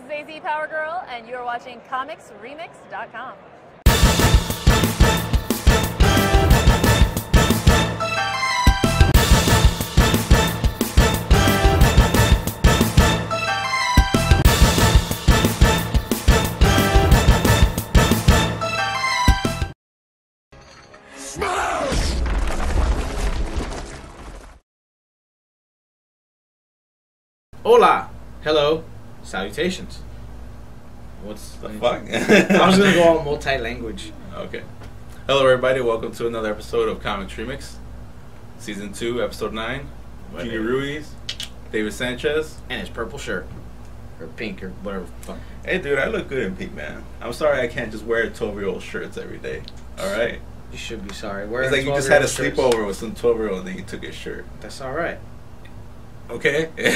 is AZ Power Girl, and you're watching comicsremix.com. Hola, hello, salutations. What's the fuck? I was gonna go all multi-language. Okay. Hello, everybody. Welcome to another episode of Comics Remixed, Season 2, Episode 9. Junior Ruiz, David Sanchez, And his purple shirt, or pink, or whatever. Fuck. Hey, dude, I look good in pink, man. I'm sorry I can't just wear 12-year-old shirts every day. All right. You should be sorry. It's like you just had a sleepover with some 12-year-old and then you took his shirt. That's all right. Okay. Hey,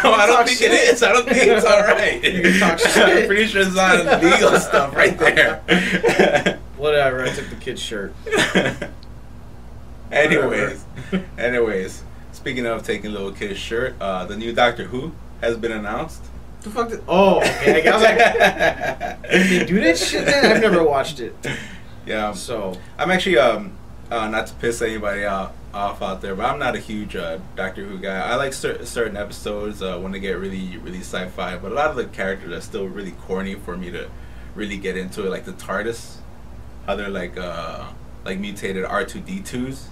no, I don't think it is. I don't think it's all right. You can talk shit. I'm pretty sure it's not illegal stuff right there. Whatever. I took the kid's shirt. Anyways. Speaking of taking little kid's shirt, the new Doctor Who has been announced. The fuck did? Oh, okay. I was like, did they do that shit? Then I've never watched it. Yeah. So I'm actually not to piss anybody off out there, but I'm not a huge Doctor Who guy. I like certain episodes when they get really sci-fi, but a lot of the characters are still really corny for me to really get into it. Like the TARDIS, how they're like mutated R2D2s.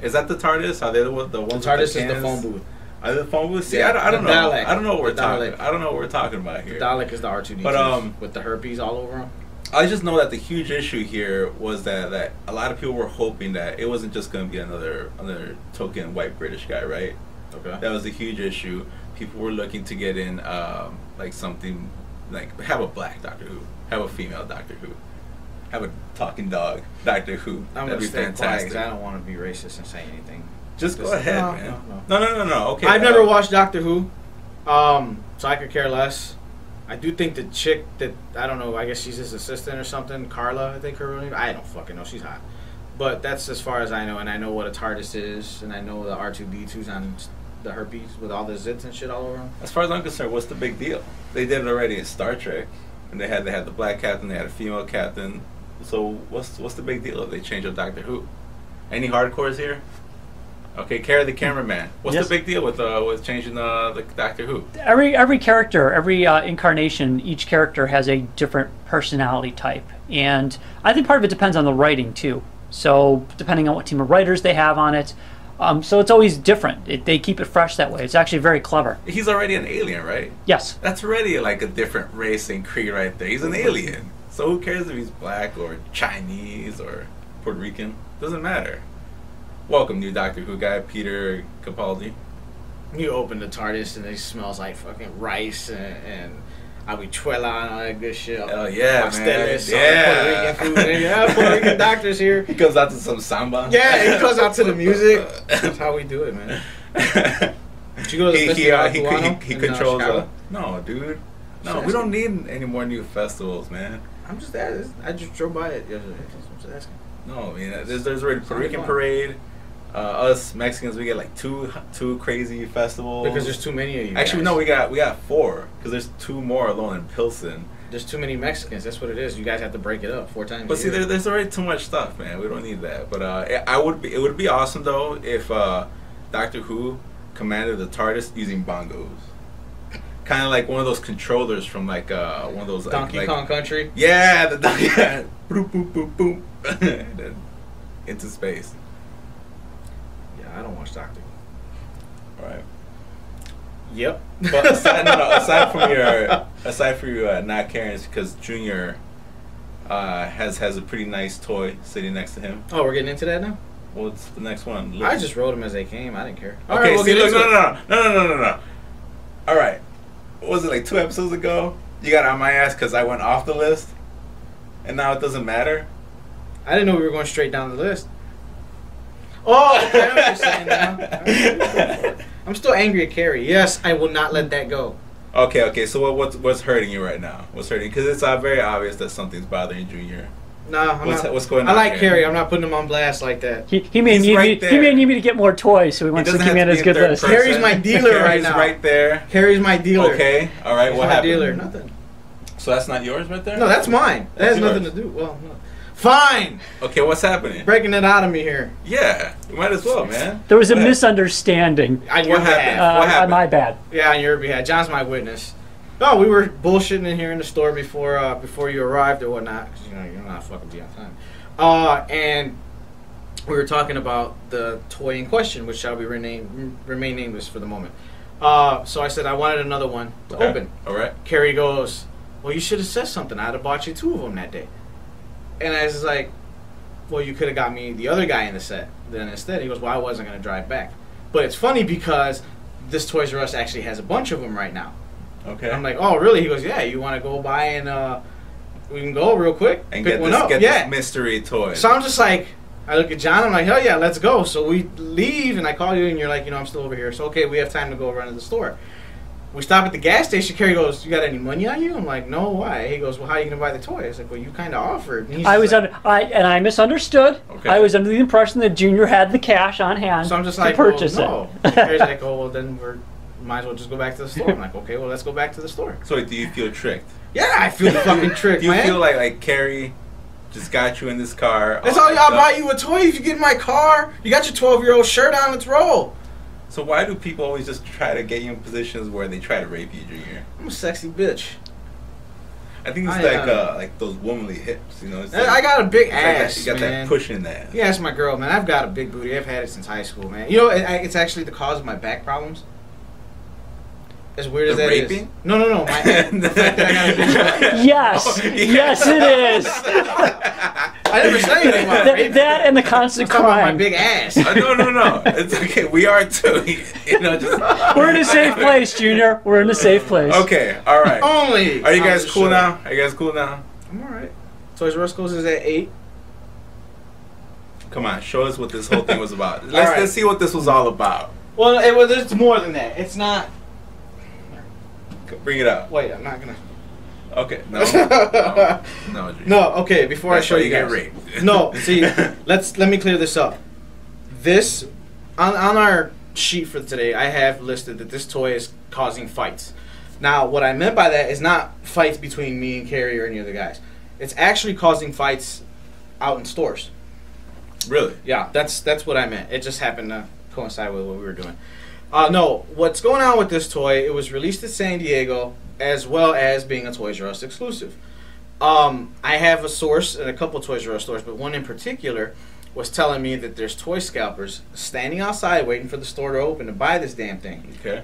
Is that the TARDIS? Are they the ones? The with TARDIS the is cans? the phone booth. Are they the phone booth? See, Yeah, I don't know. Dalek. I don't know what we're The talking. Dalek. I don't know what we're talking about here. The Dalek is the R2D2, But with the herpes all over him. I just know that the huge issue here was that a lot of people were hoping that it wasn't just going to be another token white British guy, right? Okay. That was a huge issue. People were looking to get in like something like have a black Doctor Who, have a female Doctor Who, have a talking dog Doctor Who. I'm That'd be stay quiet fantastic. 'cause I don't want to be racist and say anything. Just go ahead, man. No. Okay. I've never watched Doctor Who, so I could care less. I do think the chick that, I don't know, I guess she's his assistant or something, Carla, I think her real name. I don't fucking know. She's hot. But that's as far as I know, and I know what a TARDIS is, and I know the R2D2's on the herpes with all the zits and shit all over them. As far as I'm concerned, what's the big deal? They did it already in Star Trek, and they had the black captain, they had a female captain. So what's the big deal if they change up Doctor Who? Any hardcores here? Okay, Carrie the cameraman. What's the big deal with changing the Doctor Who? Every character, every incarnation, each character has a different personality type, and I think part of it depends on the writing too. So depending on what team of writers they have on it, so it's always different. They keep it fresh that way. It's actually very clever. He's already an alien, right? Yes. That's already like a different race and creed right there. He's an alien. So who cares if he's black or Chinese or Puerto Rican? Doesn't matter. Welcome, new Doctor Who guy, Peter Capaldi. You open the TARDIS and it smells like fucking rice and habichuela and all that good shit. Oh yeah, man. Yeah. Puerto Rican food. Yeah, Puerto Rican doctors here. He goes out to some samba. Yeah, he goes out to the music. That's how we do it, man. Did you go to the he controls. Chicago? No, dude. No, we don't need any more new festivals, man. I'm just asking. I just drove by it yesterday. I'm just asking. No, I mean there's already Puerto Rican parade. Us Mexicans, we get like two crazy festivals. Because there's too many of you. Actually, guys. no, we got 4 because there's 2 more alone in Pilsen. There's too many Mexicans. That's what it is. You guys have to break it up 4 times. But see, there's already too much stuff, man. We don't need that. But it would be awesome though if Doctor Who commanded the TARDIS using bongos. Kind of like one of those controllers from like one of those Donkey Kong Country. Yeah, the Donkey. Boop boop boop boop. And then into space. Yeah, I don't watch Doctor Who. All right. Yep. But aside from your not caring, it's because Junior has a pretty nice toy sitting next to him. Oh, we're getting into that now? Well, it's the next one. I just wrote them as they came. I didn't care. Okay, right, we'll see, get look, into it. no. All right. What was it, like 2 episodes ago? You got on my ass because I went off the list, and now it doesn't matter? I didn't know we were going straight down the list. Oh, I know what you're saying now. I'm still angry at Carrie. Yes, I will not let that go. Okay. So what's hurting you right now? What's hurting? Because it's very obvious that something's bothering Junior. No, I'm not. What's going on? I like here? Carrie. I'm not putting him on blast like that. He may He's need right me. He may there. need me to get more toys, so he wants to doesn't keep me have on to his be in good third list. person. Carrie's my dealer right Carrie's now. right there. Carrie's my dealer. Okay, all right. He's What my happened? dealer. Nothing. So that's not yours right there? No, that's mine. That has That's nothing yours. to do. Well, no. Fine. Okay, what's happening? Breaking it out of me here. Yeah, you might as well, man. There was a Go ahead. misunderstanding. On your What happened? behalf. What happened? My bad. Yeah, on your behalf. John's my witness. No, we were bullshitting in here in the store before you arrived or whatnot. 'Cause, you know, you're not fucking be on time. And we were talking about the toy in question, which shall be remain nameless for the moment. So I said I wanted another one to Okay. open. All right. Carrie goes, well, you should have said something. I'd have bought you 2 of them that day. And I was like, well, you could have got me the other guy in the set. Then instead, he goes, well, I wasn't going to drive back. But it's funny because this Toys R Us actually has a bunch of them right now. Okay. I'm like, oh, really? He goes, yeah, you want to go by and we can go real quick? and pick get one this, up. get Yeah. this mystery toy. So I'm just like, I look at John, I'm like, hell yeah, let's go. So we leave, and I call you, and you're like, I'm still over here. So, okay, we have time to go run to the store. We stop at the gas station. Carrie goes, you got any money on you? I'm like, no, why? He goes, well, how are you going to buy the toy? I was like, well, you kind of offered. And he's I was like, I misunderstood. Okay. I was under the impression that Junior had the cash on hand so I'm just to like, purchase well, it. no. Carrie's like, oh, well, then might as well just go back to the store. I'm like, okay, well, let's go back to the store. So do you feel tricked? Yeah, I feel fucking tricked, Do you man. feel like Carrie just got you in this car? That's all y'all buy you a toy if you get in my car. You got your 12-year-old shirt on. Let's roll. So why do people always just try to get you in positions where they try to rape you, Junior? I'm a sexy bitch. I think it's like those womanly hips, you know. It's I got a big it's like ass, you got man. that push in that. Yeah, that's my girl, man. I've got a big booty. I've had it since high school, man. You know, it's actually the cause of my back problems. As weird as The that is. raping? No. The fact that I got a big back. Yes, yes, it is. I never said anything about raping. That and the I'm constant talking about my crime. big ass. No. It's okay. We are too. You know, just We're in a safe place, Junior. We're in a safe place. Okay. All right. Only. Are you on guys the cool show. now? Are you guys cool now? I'm alright. Toys R Us closes at 8. Come on, show us what this whole thing was about. All Let's right. let's see what this was all about. Well, it's more than that. It's not. Bring it up. Wait, I'm not gonna. Okay. No. Junior. No, okay. Before That's I show why you get guys. raped. No, see, let me clear this up. This on our sheet for today, I have listed that this toy is causing fights. Now, what I meant by that is not fights between me and Carrie or any other guys. It's actually causing fights out in stores. Really? Yeah, that's what I meant. It just happened to coincide with what we were doing. No, what's going on with this toy? It was released in San Diego, as well as being a Toys R Us exclusive. I have a source in a couple Toys R Us stores, but one in particular was telling me that there's toy scalpers standing outside waiting for the store to open to buy this damn thing, Okay.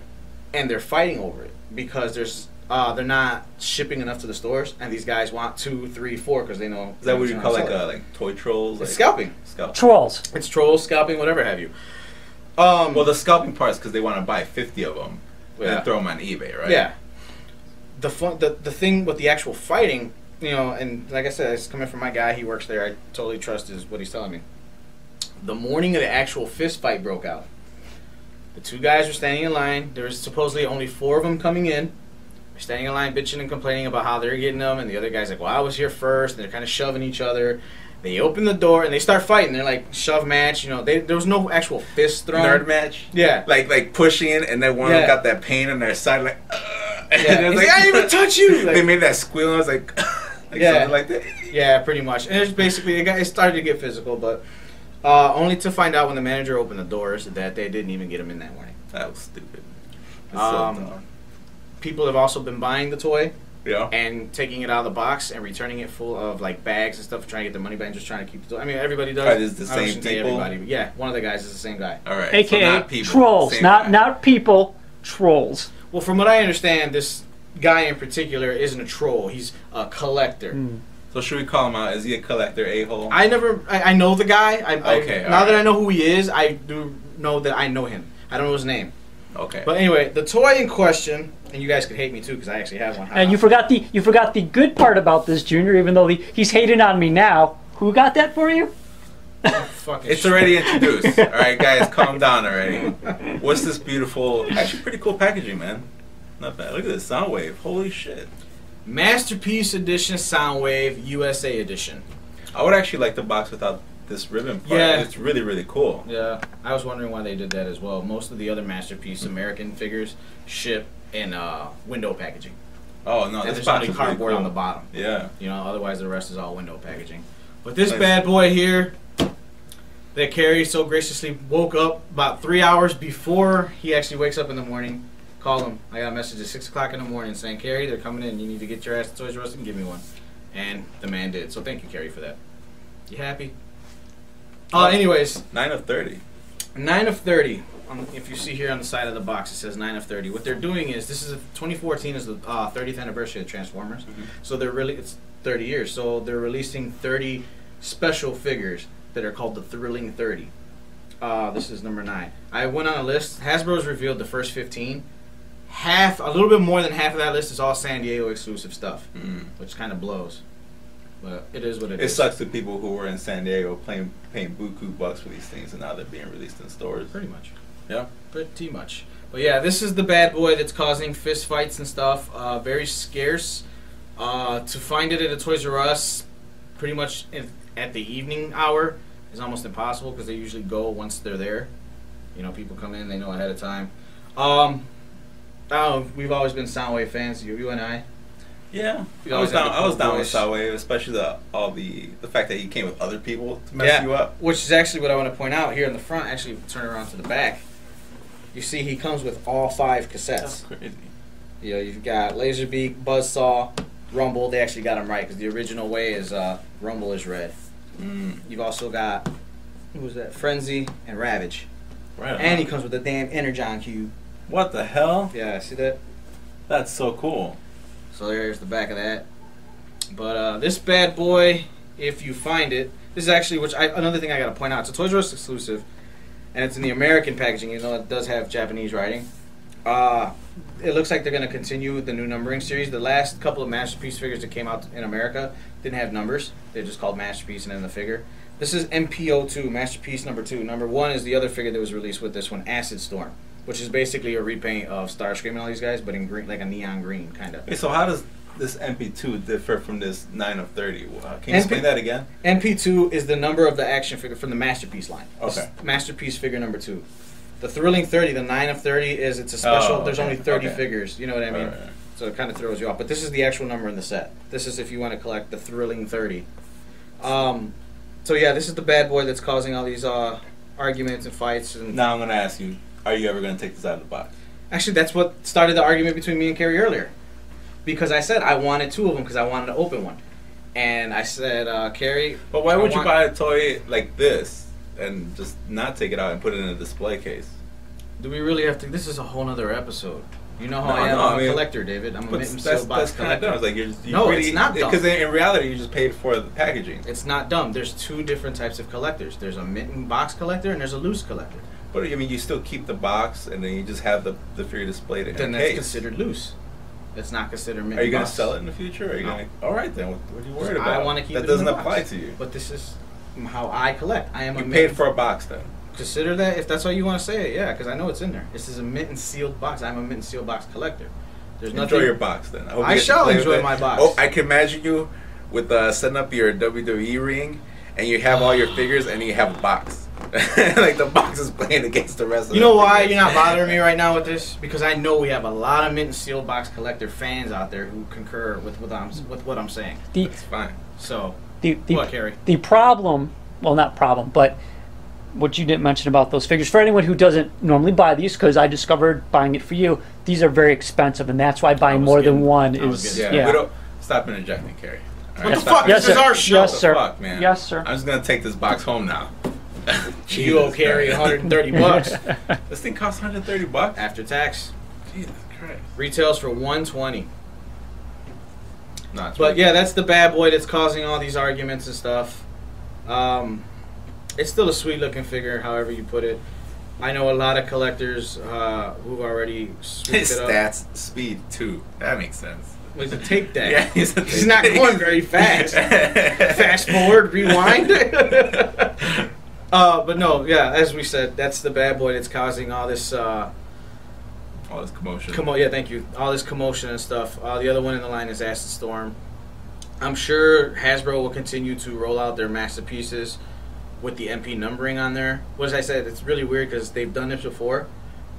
and they're fighting over it because they're not shipping enough to the stores, and these guys want 2, 3, 4 because they know. Is that what you call sell it. like toy trolls? It's Like, scalping. Scalp. Trolls. It's trolls, scalping, whatever have you. Well, the scalping part is because they want to buy 50 of them and Yeah. then throw them on eBay, right? Yeah. The thing with the actual fighting, and like I said, it's coming from my guy. He works there. I totally trust what he's telling me. The morning of the actual fist fight broke out. The 2 guys were standing in line. There was supposedly only 4 of them coming in. They're standing in line, bitching and complaining about how they're getting them, and the other guy's like, "Well, I was here first." And they're kind of shoving each other. They open the door and they start fighting. They're like shove match. There was no actual fist thrown. Nerd match. Yeah. Like pushing, and then one of them Yeah. got that pain on their side, like. And Yeah. it's He's like, "I didn't even touch you." Like, they made that squeal. And I was like, Yeah. something like that. Yeah, pretty much. And it's basically it started to get physical, but only to find out when the manager opened the doors that they didn't even get him in that morning. That was stupid. It's Um, so dumb. People have also been buying the toy Yeah. and taking it out of the box and returning it full of like bags and stuff, trying to get their money back and just trying to keep the toy. I mean, everybody does. Are these the I same shouldn't say people? everybody, but yeah, one of the guys is the same guy. All right. AKA so not people, trolls, same not guy. not people, trolls. Well, from what I understand, this guy in particular isn't a troll. He's a collector. So should we call him out? Is he a collector a-hole? I know the guy. Okay, Now that alright. I know who he is, I do know that I know him. I don't know his name. Okay. But anyway, the toy in question, and you guys could hate me too because I actually have one. And you forgot the good part about this, Junior. Even though he's hating on me now. Who got that for you? Fucking It's already introduced. All right, guys, calm down already. What's this beautiful, actually pretty cool packaging, man. Not bad. Look at this Soundwave. Holy shit. Masterpiece Edition Soundwave USA Edition. I would actually like the box without this ribbon part. Yeah. It's really, really cool. Yeah, I was wondering why they did that as well. Most of the other Masterpiece American figures ship in window packaging. Oh, no, And this there's box only is cardboard really cool. on the bottom. Yeah. You know, otherwise the rest is all window packaging. But this Nice. bad boy here that Carrie so graciously woke up about 3 hours before he actually wakes up in the morning. Call him. I got a message at 6 o'clock in the morning saying, Carrie, they're coming in. You need to get your ass to Toys R Us and give me one. And the man did. So thank you, Carrie, for that. You happy? Anyways, 9 of 30. 9 of 30. If you see here on the side of the box, it says 9 of 30. What they're doing is, 2014 is the 30th anniversary of Transformers. Mhm. So it's 30 years. So they're releasing 30 special figures that are called the Thrilling 30. This is number 9. I went on a list. Hasbro's revealed the first 15. A little bit more than half of that list is all San Diego exclusive stuff, which kind of blows. But it is what it is. It sucks to people who were in San Diego paying buku bucks for these things, and now they're being released in stores. Pretty much. Yeah. Pretty much. But yeah, this is the bad boy that's causing fist fights and stuff. Very scarce. To find it at a Toys R Us, pretty much at the evening hour, is almost impossible because they usually go once they're there. You know, people come in, they know ahead of time. We've always been Soundwave fans, you and I. Yeah, We I was always had the down cool with boys. Soundwave, especially the fact that he came with other people to mess you up. Which is actually what I want to point out here in the front. Actually, turn around to the back. You see, he comes with all 5 cassettes. That's crazy. You know, you've got Laserbeak, Buzzsaw, Rumble. They actually got them right because the original way is Rumble is red. You've also got, who was that? Frenzy and Ravage. Right. And he comes with a damn Energon cube. What the hell? Yeah, see that? That's so cool. So there's the back of that. But this bad boy, if you find it, this is actually another thing I got to point out. It's a Toys R Us exclusive, and it's in the American packaging. You know, it does have Japanese writing. It looks like they're going to continue with the new numbering series. The last couple of Masterpiece figures that came out in America didn't have numbers. They're just called Masterpiece and then the figure. This is MPO2, Masterpiece number 2. Number 1 is the other figure that was released with this one, Acid Storm, which is basically a repaint of Starscream and all these guys, but in green, like a neon green, kind of. Hey, so how does this MP2 differ from this 9 of 30? Can you explain that again? MP2 is the number of the action figure from the Masterpiece line. Okay. Masterpiece figure number 2. The Thrilling 30, the 9 of 30, it's a special. Oh, There's okay, only 30 okay. figures. You know what I mean? Right. So it kind of throws you off. But this is the actual number in the set. This is if you want to collect the Thrilling 30. So yeah, this is the bad boy that's causing all these arguments and fights. And Now I'm going to ask you, are you ever going to take this out of the box? actually, that's what started the argument between me and Carrie earlier. Because I said I wanted 2 of them because I wanted to open one. And I said, Carrie... But why I would you want- buy a toy like this and just not take it out and put it in a display case? Do we really have to... This is a whole nother episode. You know how No, I am. no, I'm I a mean, collector, David. I'm a But mint and that's sealed box kind of collector. dumb. It's like you No, really, it's not dumb. Because in reality, you just paid for the packaging. It's not dumb. There's 2 different types of collectors. There's a mint and box collector and there's a loose collector. But I mean, you still keep the box and then you just have the figure displayed in Then a that's case. considered loose. It's not considered mint Are you and going to box. sell it in the future? Or are you No. going to? All right, then. What are you worried I about? want to keep that it doesn't in the apply box. to you. But this is how I collect. I am a You mint paid and- for a box then. Consider that if that's how you want to say it, yeah, because I know it's in there. This is a mint and sealed box. I'm a mint and sealed box collector. There's nothing. Enjoy your box then. hope I you get to shall play with enjoy it. my box. Oh, I can imagine you with setting up your WWE ring and you have all your figures and you have a box. Like the box is playing against the rest of You the know why figures. you're not bothering me right now with this? Because I know we have a lot of mint and sealed box collector fans out there who concur with what I'm saying. It's fine. So, The what, Carrie? the problem, well, not problem, but what you didn't mention about those figures, for anyone who doesn't normally buy these, because I discovered buying it for you, these are very expensive, and that's why buying was more than getting- one I was is getting- Yeah, we don't stop interjecting, Carrie. All What the stop fuck? Yes, This is sir. our show. Yes, sir. Fuck, man. Yes, sir. I'm just gonna take this box home now. You owe Jesus Carrie Christ. 130 bucks This thing costs 130 bucks. after tax. Jesus Christ. Retails for 120. No, it's But really- yeah, that's the bad boy that's causing all these arguments and stuff. It's still a sweet looking figure, however you put it. I know a lot of collectors who've already swooped his it up. stats, speed 2. That makes sense. He's a take that. Yeah, he's a He's not going very fast. Fast forward, rewind. But no, yeah, as we said, that's the bad boy that's causing all this. All this commotion. Yeah, thank you. All this commotion and stuff. The other one in the line is Acid Storm. I'm sure Hasbro will continue to roll out their masterpieces with the MP numbering on there. What as I said, it's really weird because they've done this before,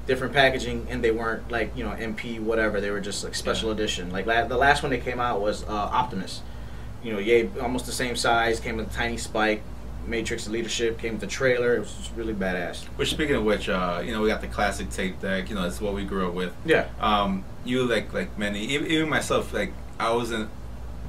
different packaging, and they weren't like, you know, MP whatever. They were just like special edition. Like the last one that came out was Optimus. You know, yay, almost the same size, came with a tiny spike. Matrix Leadership came with the trailer. It was just really badass. Which, speaking of which, you know, we got the classic tape deck. You know, that's what we grew up with. Yeah. You like many, even myself, like I wasn't.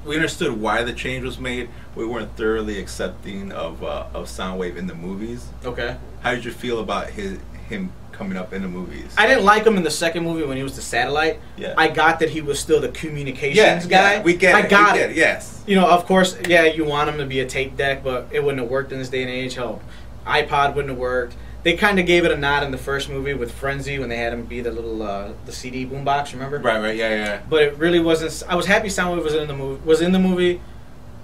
We understood why the change was made. We weren't thoroughly accepting of Soundwave in the movies. Okay. How did you feel about him coming up in the movies? I didn't like him in the second movie when he was the satellite. Yeah. I got that he was still the communications guy. Yeah, we get it. I got it. Yes. You know, of course, yeah, you want him to be a tape deck, but it wouldn't have worked in this day and age. Hell, iPod wouldn't have worked. They kind of gave it a nod in the first movie with Frenzy when they had him be the little the CD boombox. Remember? Right. Yeah. But it really wasn't. I was happy Soundwave was in the movie,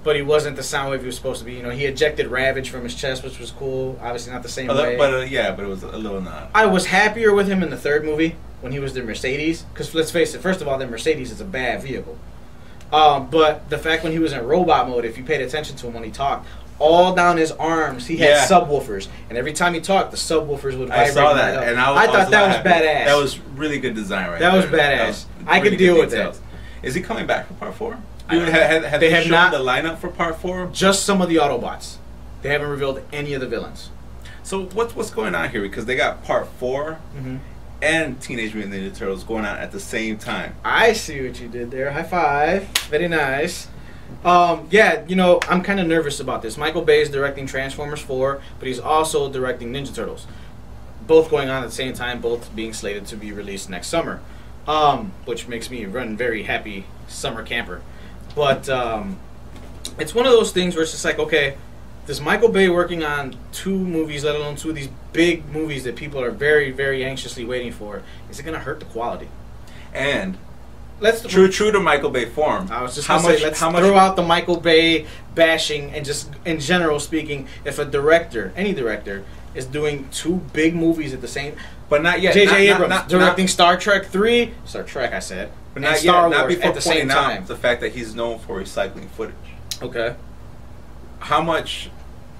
but he wasn't the Soundwave he was supposed to be. You know, he ejected Ravage from his chest, which was cool. Obviously, not the same way. But it was a little nod. I was happier with him in the third movie when he was the Mercedes, because let's face it. First of all, the Mercedes is a bad vehicle. But the fact when he was in robot mode, if you paid attention to him when he talked, all down his arms he had subwoofers, and every time he talked, the subwoofers would vibrate. I saw that, and I thought that was badass. That was really good design, right? That was badass. I could deal with that. Is he coming back for part 4? They have shown not the lineup for part 4. Just some of the Autobots. They haven't revealed any of the villains. So what's going on here? Because they got part 4 and Teenage Mutant Ninja Turtles going on at the same time. I see what you did there. High five. Very nice. Yeah, you know, I'm kind of nervous about this. Michael Bay is directing Transformers 4, but he's also directing Ninja Turtles. Both going on at the same time, both being slated to be released next summer. Which makes me run very happy summer camper. But it's one of those things where it's just like, okay, this Michael Bay working on 2 movies, let alone 2 of these big movies that people are very, very anxiously waiting for, is it going to hurt the quality? And true to Michael Bay form. I was just going to say, let's throw out the Michael Bay bashing, and just in general speaking, if a director, any director, is doing 2 big movies at the same, but not yet. J.J. Abrams directing Star Trek 3, Star Trek I said, but and not Star yet. Not Wars before at the same pointing time. out the fact that he's known for recycling footage. Okay. How much?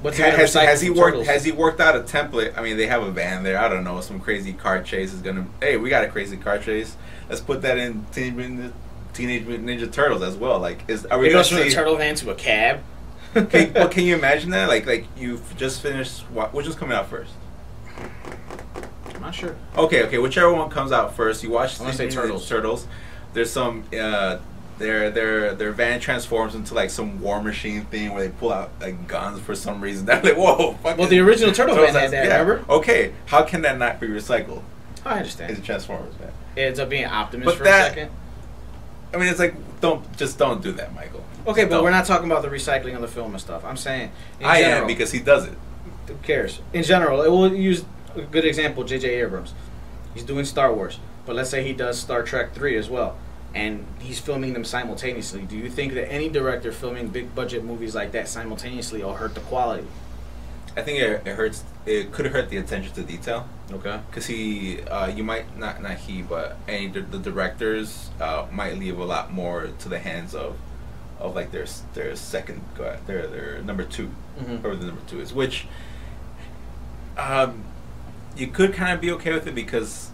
Has he worked out a template? I mean, they have a van there. I don't know. Some crazy car chase is gonna. Hey, we got a crazy car chase. Let's put that in Teenage Mutant Ninja Turtles as well. Like, are we It gonna goes from a turtle van to a cab. Can you imagine that? Like you've just finished. Which is coming out first? I'm not sure. Okay. Whichever one comes out first. You watch. I want to say Turtles. There's some. Their van transforms into like some war machine thing where they pull out like guns for some reason. They're like, whoa. Well, the original Turtle van had that, remember? Okay, how can that not be recycled? I understand. It's a Transformers van. It ends up being Optimus for a second. I mean, it's like, don't do that, Michael. Okay, but we're not talking about the recycling of the film and stuff. I'm saying, I am, because he does it. Who cares? In general, we'll use a good example, J.J. Abrams. He's doing Star Wars, but let's say he does Star Trek 3 as well, and he's filming them simultaneously. Do you think that any director filming big budget movies like that simultaneously will hurt the quality? I think it hurts. It could hurt the attention to detail. Okay. Because you might not he, but the directors might leave a lot more to the hands of like their second, their number 2, or the number 2 is, which you could kind of be okay with it, because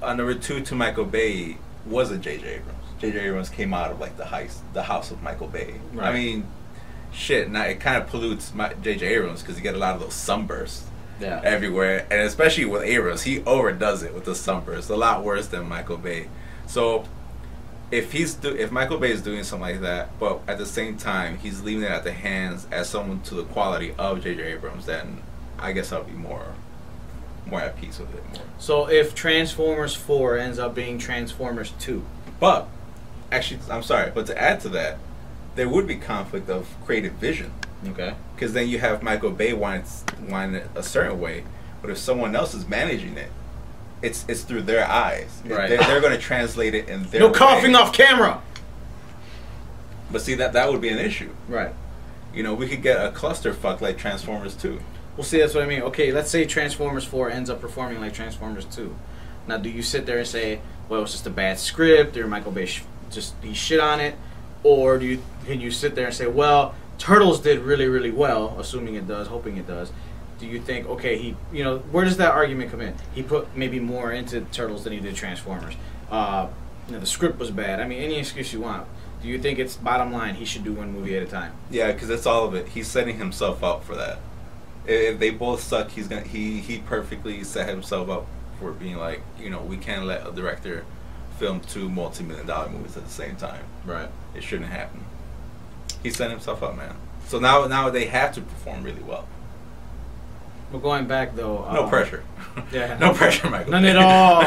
number 2 to Michael Bay was a J.J. Abrams. J.J. Abrams came out of like the house of Michael Bay. Right. I mean, shit. Now it kind of pollutes J.J. Abrams because you get a lot of those sunbursts everywhere, and especially with Abrams, he overdoes it with the sunbursts, a lot worse than Michael Bay. So if Michael Bay is doing something like that, but at the same time he's leaving it at the hands as someone to the quality of J.J. Abrams, then I guess I'll be more at peace with it. So if Transformers 4 ends up being Transformers 2, but actually, I'm sorry, but to add to that, there would be conflict of creative vision. Okay. Because then you have Michael Bay wanting it a certain way, but if someone else is managing it, it's through their eyes. Right. They're going to translate it in their No way. coughing off camera. But see, that would be an issue. Right. You know, we could get a clusterfuck like Transformers 2. Well, see, that's what I mean. Okay, let's say Transformers 4 ends up performing like Transformers 2. Now, do you sit there and say, well, it's just a bad script, or Michael Bay he shit on it? or can you sit there and say, well, Turtles did really, really well, assuming it does, hoping it does. Do you think, okay, where does that argument come in? He put maybe more into Turtles than he did Transformers. The script was bad. I mean, any excuse you want. Do you think it's bottom line he should do one movie at a time? Yeah, because it's all of it. He's setting himself up for that. If they both suck, he perfectly set himself up for being like, we can't let a director film 2 multi-million-dollar movies at the same time. Right. It shouldn't happen. He set himself up, man. So now they have to perform really well. Well, going back though, no pressure. Yeah. No pressure, Michael. None at all.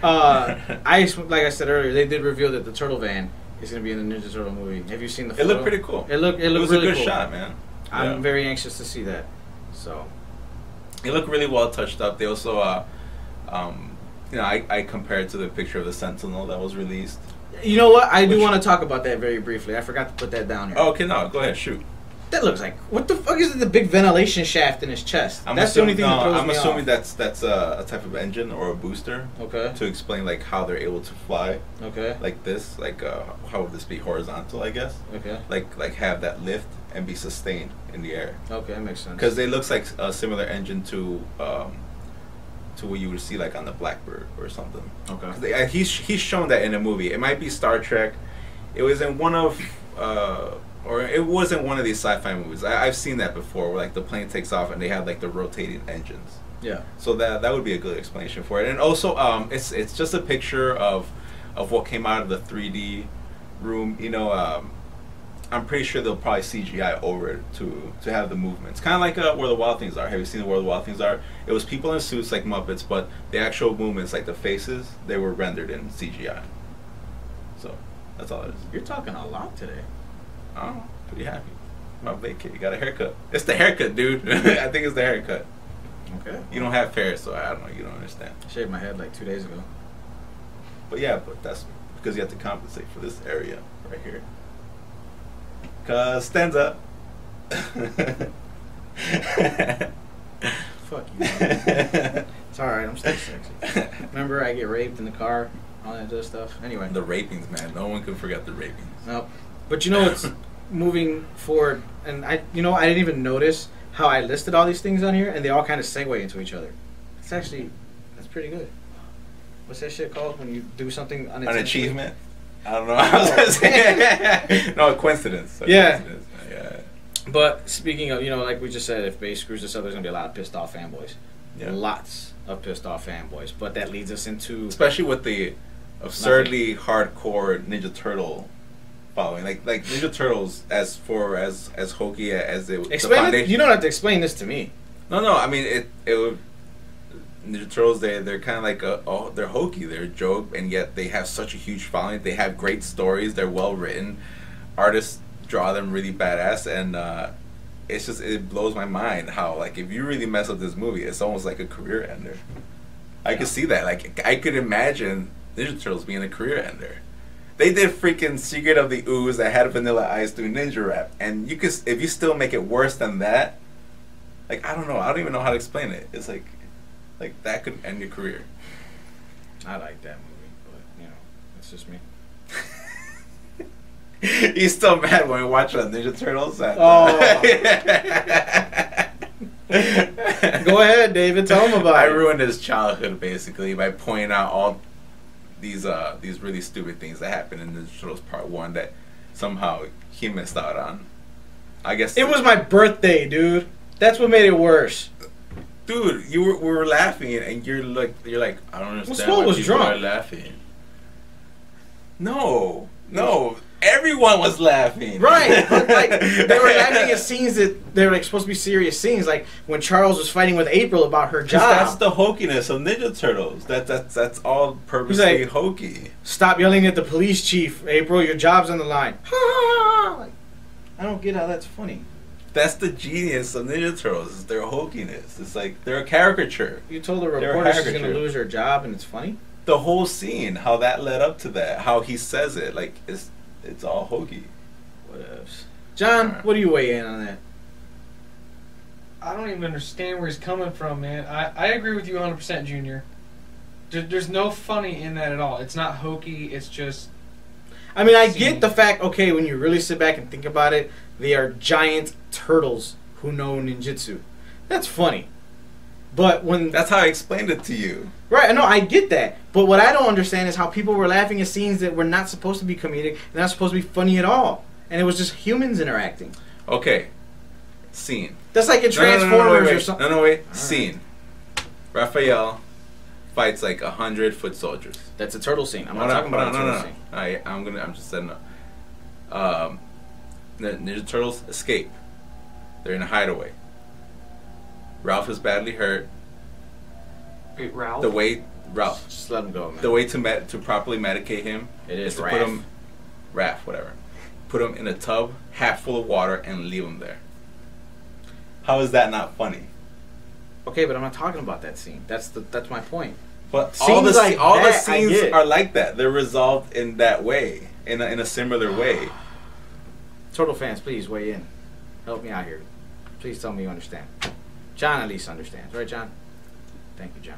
Like I said earlier, they did reveal that the Turtle Van is going to be in the Ninja Turtle movie. Have you seen the photo? It looked pretty cool. It looked was really a good cool. shot, man. I'm very anxious to see that. So, it looked really well touched up. They also, I compared to the picture of the Sentinel that was released. You know what? I do want to talk about that very briefly. I forgot to put that down here. Oh, okay, no, go ahead, shoot. That looks like, what the fuck is it? The big ventilation shaft in his chest. That's the only thing that throws me off. I'm assuming that's a type of engine or a booster. Okay. To explain like how they're able to fly. Okay. Like this, how would this be horizontal? I guess. Okay. Like have that lift and be sustained in the air. Okay, that makes sense. Because it looks like a similar engine to what you would see like on the Blackbird or something. Okay. He's shown that in a movie. It might be Star Trek. It was in one of. Or it wasn't one of these sci-fi movies. I've seen that before, where like the plane takes off and they have like the rotating engines. Yeah. So that would be a good explanation for it. And also, it's just a picture of what came out of the 3D room. I'm pretty sure they'll probably CGI over it to have the movements. Kind of like Where the Wild Things Are. Have you seen Where the Wild Things Are? It was people in suits like Muppets, but the actual movements, like the faces, they were rendered in CGI. So that's all it is. You're talking a lot today. Oh, pretty happy. My vacay, you got a haircut. It's the haircut, dude. I think it's the haircut. Okay. You don't have hair, so I don't know. You don't understand. I shaved my head like 2 days ago. But yeah, that's because you have to compensate for this area right here. Cause stands up. Fuck you. Man. It's alright, I'm still sexy. Remember I get raped in the car, all that other stuff? Anyway. The rapings, man. No one can forget the rapings. Nope. But it's moving forward, and I didn't even notice how I listed all these things on here, and they all kind of segue into each other. That's pretty good. What's that shit called when you do something unintentionally? An achievement? I don't know. I was gonna say. No, a coincidence. Yeah. Yeah. But speaking of, like we just said, if Base screws this up, there's gonna be a lot of pissed off fanboys. Yeah. Lots of pissed off fanboys. But that leads us into, especially with the absurdly hardcore Ninja Turtle following, like Ninja Turtles, as hokey as it. Explain it. You don't have to explain this to me. No. I mean it would. Ninja Turtles, they're kind of like they're hokey, they're a joke, and yet they have such a huge following. They have great stories. They're well written. Artists draw them really badass, and it blows my mind how like if you really mess up this movie, it's almost like a career ender. I could see that. Like I could imagine Ninja Turtles being a career ender. They did freaking Secret of the Ooze that had Vanilla Ice doing ninja rap, and if you still make it worse than that, like I don't know, I don't even know how to explain it. It's like that could end your career. I like that movie, but it's just me. He's still mad when we watch Ninja Turtles. Go ahead, David. Tell him about it. I ruined his childhood basically by pointing out all these really stupid things that happened in Ninja Turtles Part 1 that somehow he missed out on. I guess it was my birthday, dude. That's what made it worse. Dude, we were laughing, and you're like, I don't understand why people are laughing. No, everyone was laughing. Right, but like they were laughing at scenes that they were like supposed to be serious scenes, like when Charles was fighting with April about her job. That's the hokiness of Ninja Turtles. That's all purposely hokey. Stop yelling at the police chief, April. Your job's on the line. Like, I don't get how that's funny. That's the genius of Ninja Turtles. Is their hokiness. It's like they're a caricature. You told the reporter she's going to lose her job, and it's funny. The whole scene, how that led up to that, how he says it, like it's all hokey. Whatevs. John, what do you weigh in on that? I don't even understand where he's coming from, man. I agree with you 100%, Junior. There's no funny in that at all. It's not hokey. It's just. I mean, I get the fact, okay, when you really sit back and think about it, they are giant turtles who know ninjutsu. That's funny. But when... That's how I explained it to you. Right, no, I get that. But what I don't understand is how people were laughing at scenes that were not supposed to be comedic, and not supposed to be funny at all. And it was just humans interacting. Okay. Scene. That's like in Transformers or something. No, wait. Scene. Raphael fights like 100 foot soldiers. That's a turtle scene. I'm not talking about a turtle scene. I'm just setting up. The Ninja Turtles escape. They're in a hideaway. Ralph is badly hurt. Wait, Ralph? Ralph. Just let him go, man. The way to properly medicate him is to Raph. put him... Raph, whatever. Put him in a tub, half full of water, and leave him there. How is that not funny? Okay, but I'm not talking about that scene. That's my point. But Scenes all the like all the that, scenes I get. are like that. They're resolved in that way, in a similar way. Turtle fans, please weigh in. Help me out here. Please tell me you understand. John at least understands, right, John? Thank you, John.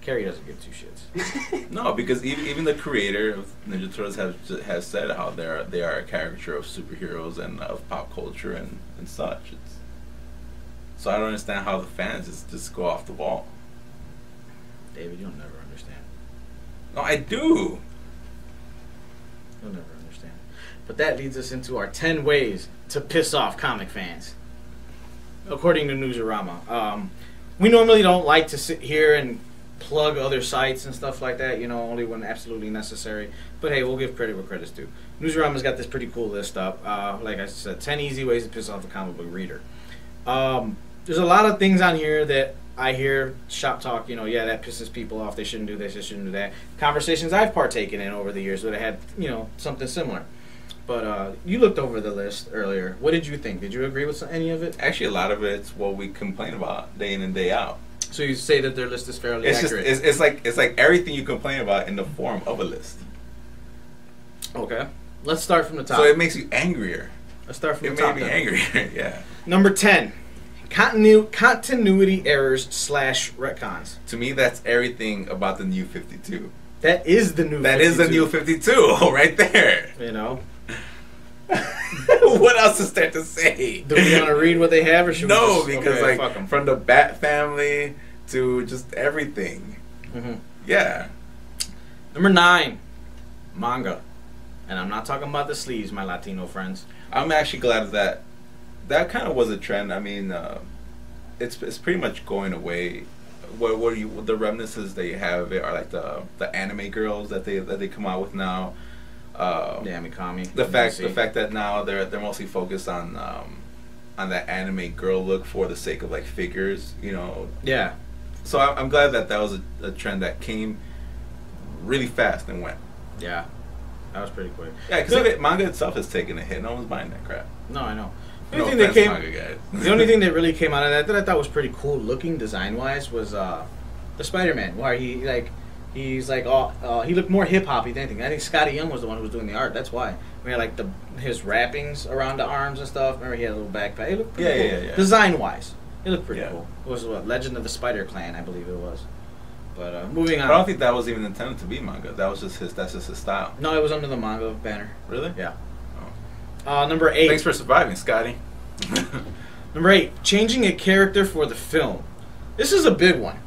Carrie doesn't give two shits. No, because even the creator of Ninja Turtles has said how they are a caricature of superheroes and of pop culture and such. So I don't understand how the fans just go off the wall. David, you'll never understand. No, I do. You'll never understand. But that leads us into our 10 ways to piss off comic fans. According to Newsarama. We normally don't like to sit here and plug other sites and stuff like that, only when absolutely necessary. But hey, we'll give credit where credit's due. Newsarama's got this pretty cool list up. Like I said, 10 easy ways to piss off a comic book reader. There's a lot of things on here that I hear shop talk, yeah, that pisses people off. They shouldn't do this, they shouldn't do that. Conversations I've partaken in over the years that I had, something similar. But you looked over the list earlier. What did you think? Did you agree with any of it? Actually, a lot of it's what we complain about day in and day out. So you say that their list is fairly accurate? It's like everything you complain about in the form of a list. Okay. Let's start from the top. So it makes you angrier. Let's start from the It top. made me angrier, yeah. Number 10. Continuity errors / retcons. To me, that's everything about the New 52. That is the new 52. That is the New 52, right there. What else is there to say? Do we want to read what they have, or should we No, just... because okay, fuck 'em. from the Bat family to just everything. Mm-hmm. Yeah. Number 9. Manga. And I'm not talking about the sleeves, my Latino friends. I'm actually glad that kind of was a trend. I mean, it's pretty much going away. What the reminiscences they have are like the anime girls that they come out with now. Mikami. The fact that now they're mostly focused on that anime girl look for the sake of like figures, Yeah. So I'm glad that was a trend that came really fast and went. Yeah. That was pretty quick. Yeah, because manga itself has taken a hit. No one's buying that crap. No, I know. No offense, manga guys. The only thing that really came out of that I thought was pretty cool looking design wise was the Spider-Man, where he looked more hip hoppy than anything. I think Scotty Young was the one who was doing the art. That's why we had like his wrappings around the arms and stuff. Remember he had a little backpack. It looked pretty cool. Yeah. Design wise, it looked pretty Yeah. cool. It was Legend of the Spider Clan, I believe it was. But moving on. But I don't think that was even intended to be manga. That's just his style. No, it was under the manga banner. Really? Yeah. Number 8. Thanks for surviving, Scotty. Number 8. Changing a character for the film. This is a big one.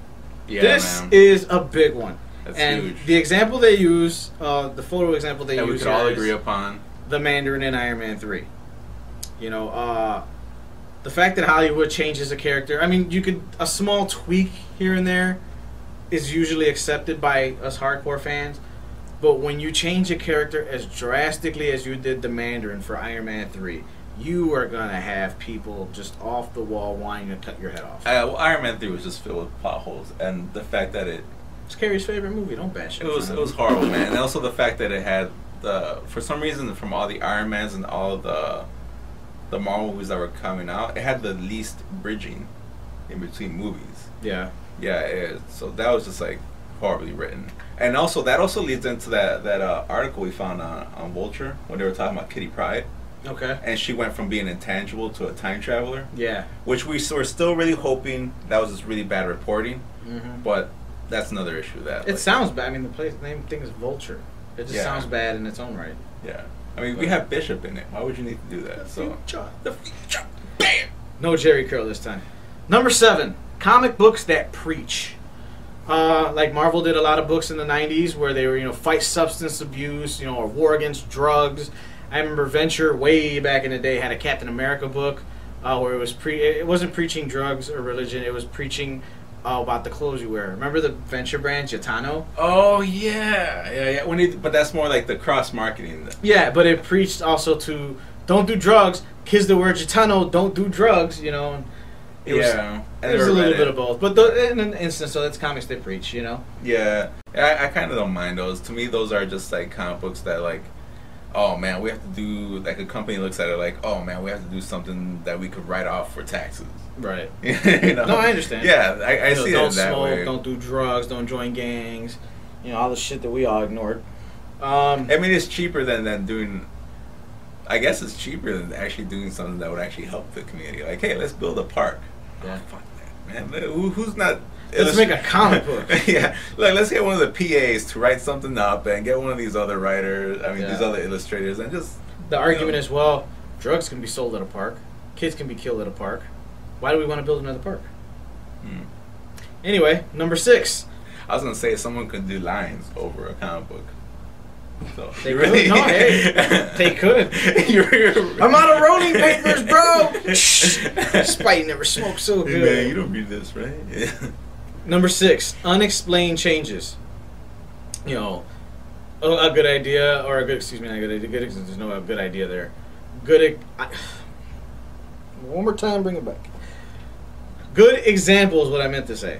Yeah, this man. is a big one. That's and huge. The example they use, the photo example they that use, we could all is agree upon. the Mandarin in Iron Man 3. The fact that Hollywood changes a character. I mean, a small tweak here and there is usually accepted by us hardcore fans. But when you change a character as drastically as you did the Mandarin for Iron Man 3, you are going to have people just off the wall wanting to cut your head off. Well, Iron Man 3 was just filled with plot holes. And the fact that It's Carrie's favorite movie. Don't bash it. it was horrible, man. And also the fact that it had for some reason, from all the Iron Mans and all the Marvel movies that were coming out, it had the least bridging in between movies. Yeah. Yeah, so that was just like horribly written. And also that leads into that article we found on Vulture when they were talking about Kitty Pryde. Okay. And she went from being intangible to a time traveler. Yeah. Which we're still really hoping that was just really bad reporting. Mm-hmm. But that's another issue. It sounds bad. I mean, the name thing is Vulture. It just Yeah. sounds bad in its own right. Yeah. I mean, we have Bishop in it. Why would you need to do that? The future. Bam! No Jerry Curl this time. Number 7, comic books that preach. Like Marvel did a lot of books in the 90s where they were, fight substance abuse, or war against drugs. I remember Venture way back in the day had a Captain America book where it wasn't preaching drugs or religion. It was preaching about the clothes you wear. Remember the Venture brand, Gitano? Oh yeah. But that's more like the cross marketing. Yeah, but it preached also to don't do drugs. Kids that wear Gitano don't do drugs. It was a little bit of both. But in an instance, so that's comics that preach. Yeah, I kind of don't mind those. To me, those are just like comic books that like, oh man, we have to do, like a company looks at it like, oh man, we have to do something that we could write off for taxes. Right. No, I understand. Yeah, I see don't it that smoke, way. don't do drugs, don't join gangs, all the shit that we all ignored. I mean, it's cheaper than doing. I guess it's cheaper than actually doing something that would actually help the community. Like, hey, let's build a park. Yeah. Oh, fuck that, man. Who's not? Let's make a comic book. Yeah, like let's get one of the PAs to write something up and get one of these other writers. I mean, these other illustrators, and just the argument is, well, drugs can be sold at a park, kids can be killed at a park. Why do we want to build another park? Anyway, number 6. I was gonna say someone could do lines over a comic book. So They could. No, hey, they could. I'm out of rolling papers, bro. Spidey never smoked so good. Man, you don't read this, right? Yeah. Number 6, unexplained changes. A good idea, or a good, excuse me, not a good idea. There's no good idea there. One more time, bring it back. Good example is what I meant to say.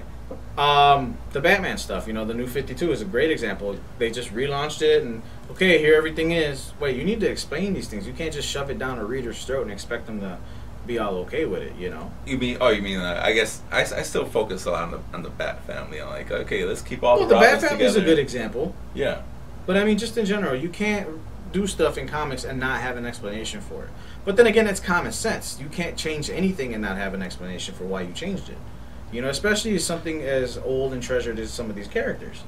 The Batman stuff, the New 52 is a great example. They just relaunched it, and okay, here everything is. Wait, you need to explain these things. You can't just shove it down a reader's throat and expect them to be all okay with it, You mean? Oh, you mean? I guess I still focus a lot on the Bat family. I'm like, okay, let's keep all well, the the Bat Robins family is a together. good example. Yeah. But I mean, just in general, you can't do stuff in comics and not have an explanation for it. But then again, it's common sense. You can't change anything and not have an explanation for why you changed it. Especially something as old and treasured as some of these characters.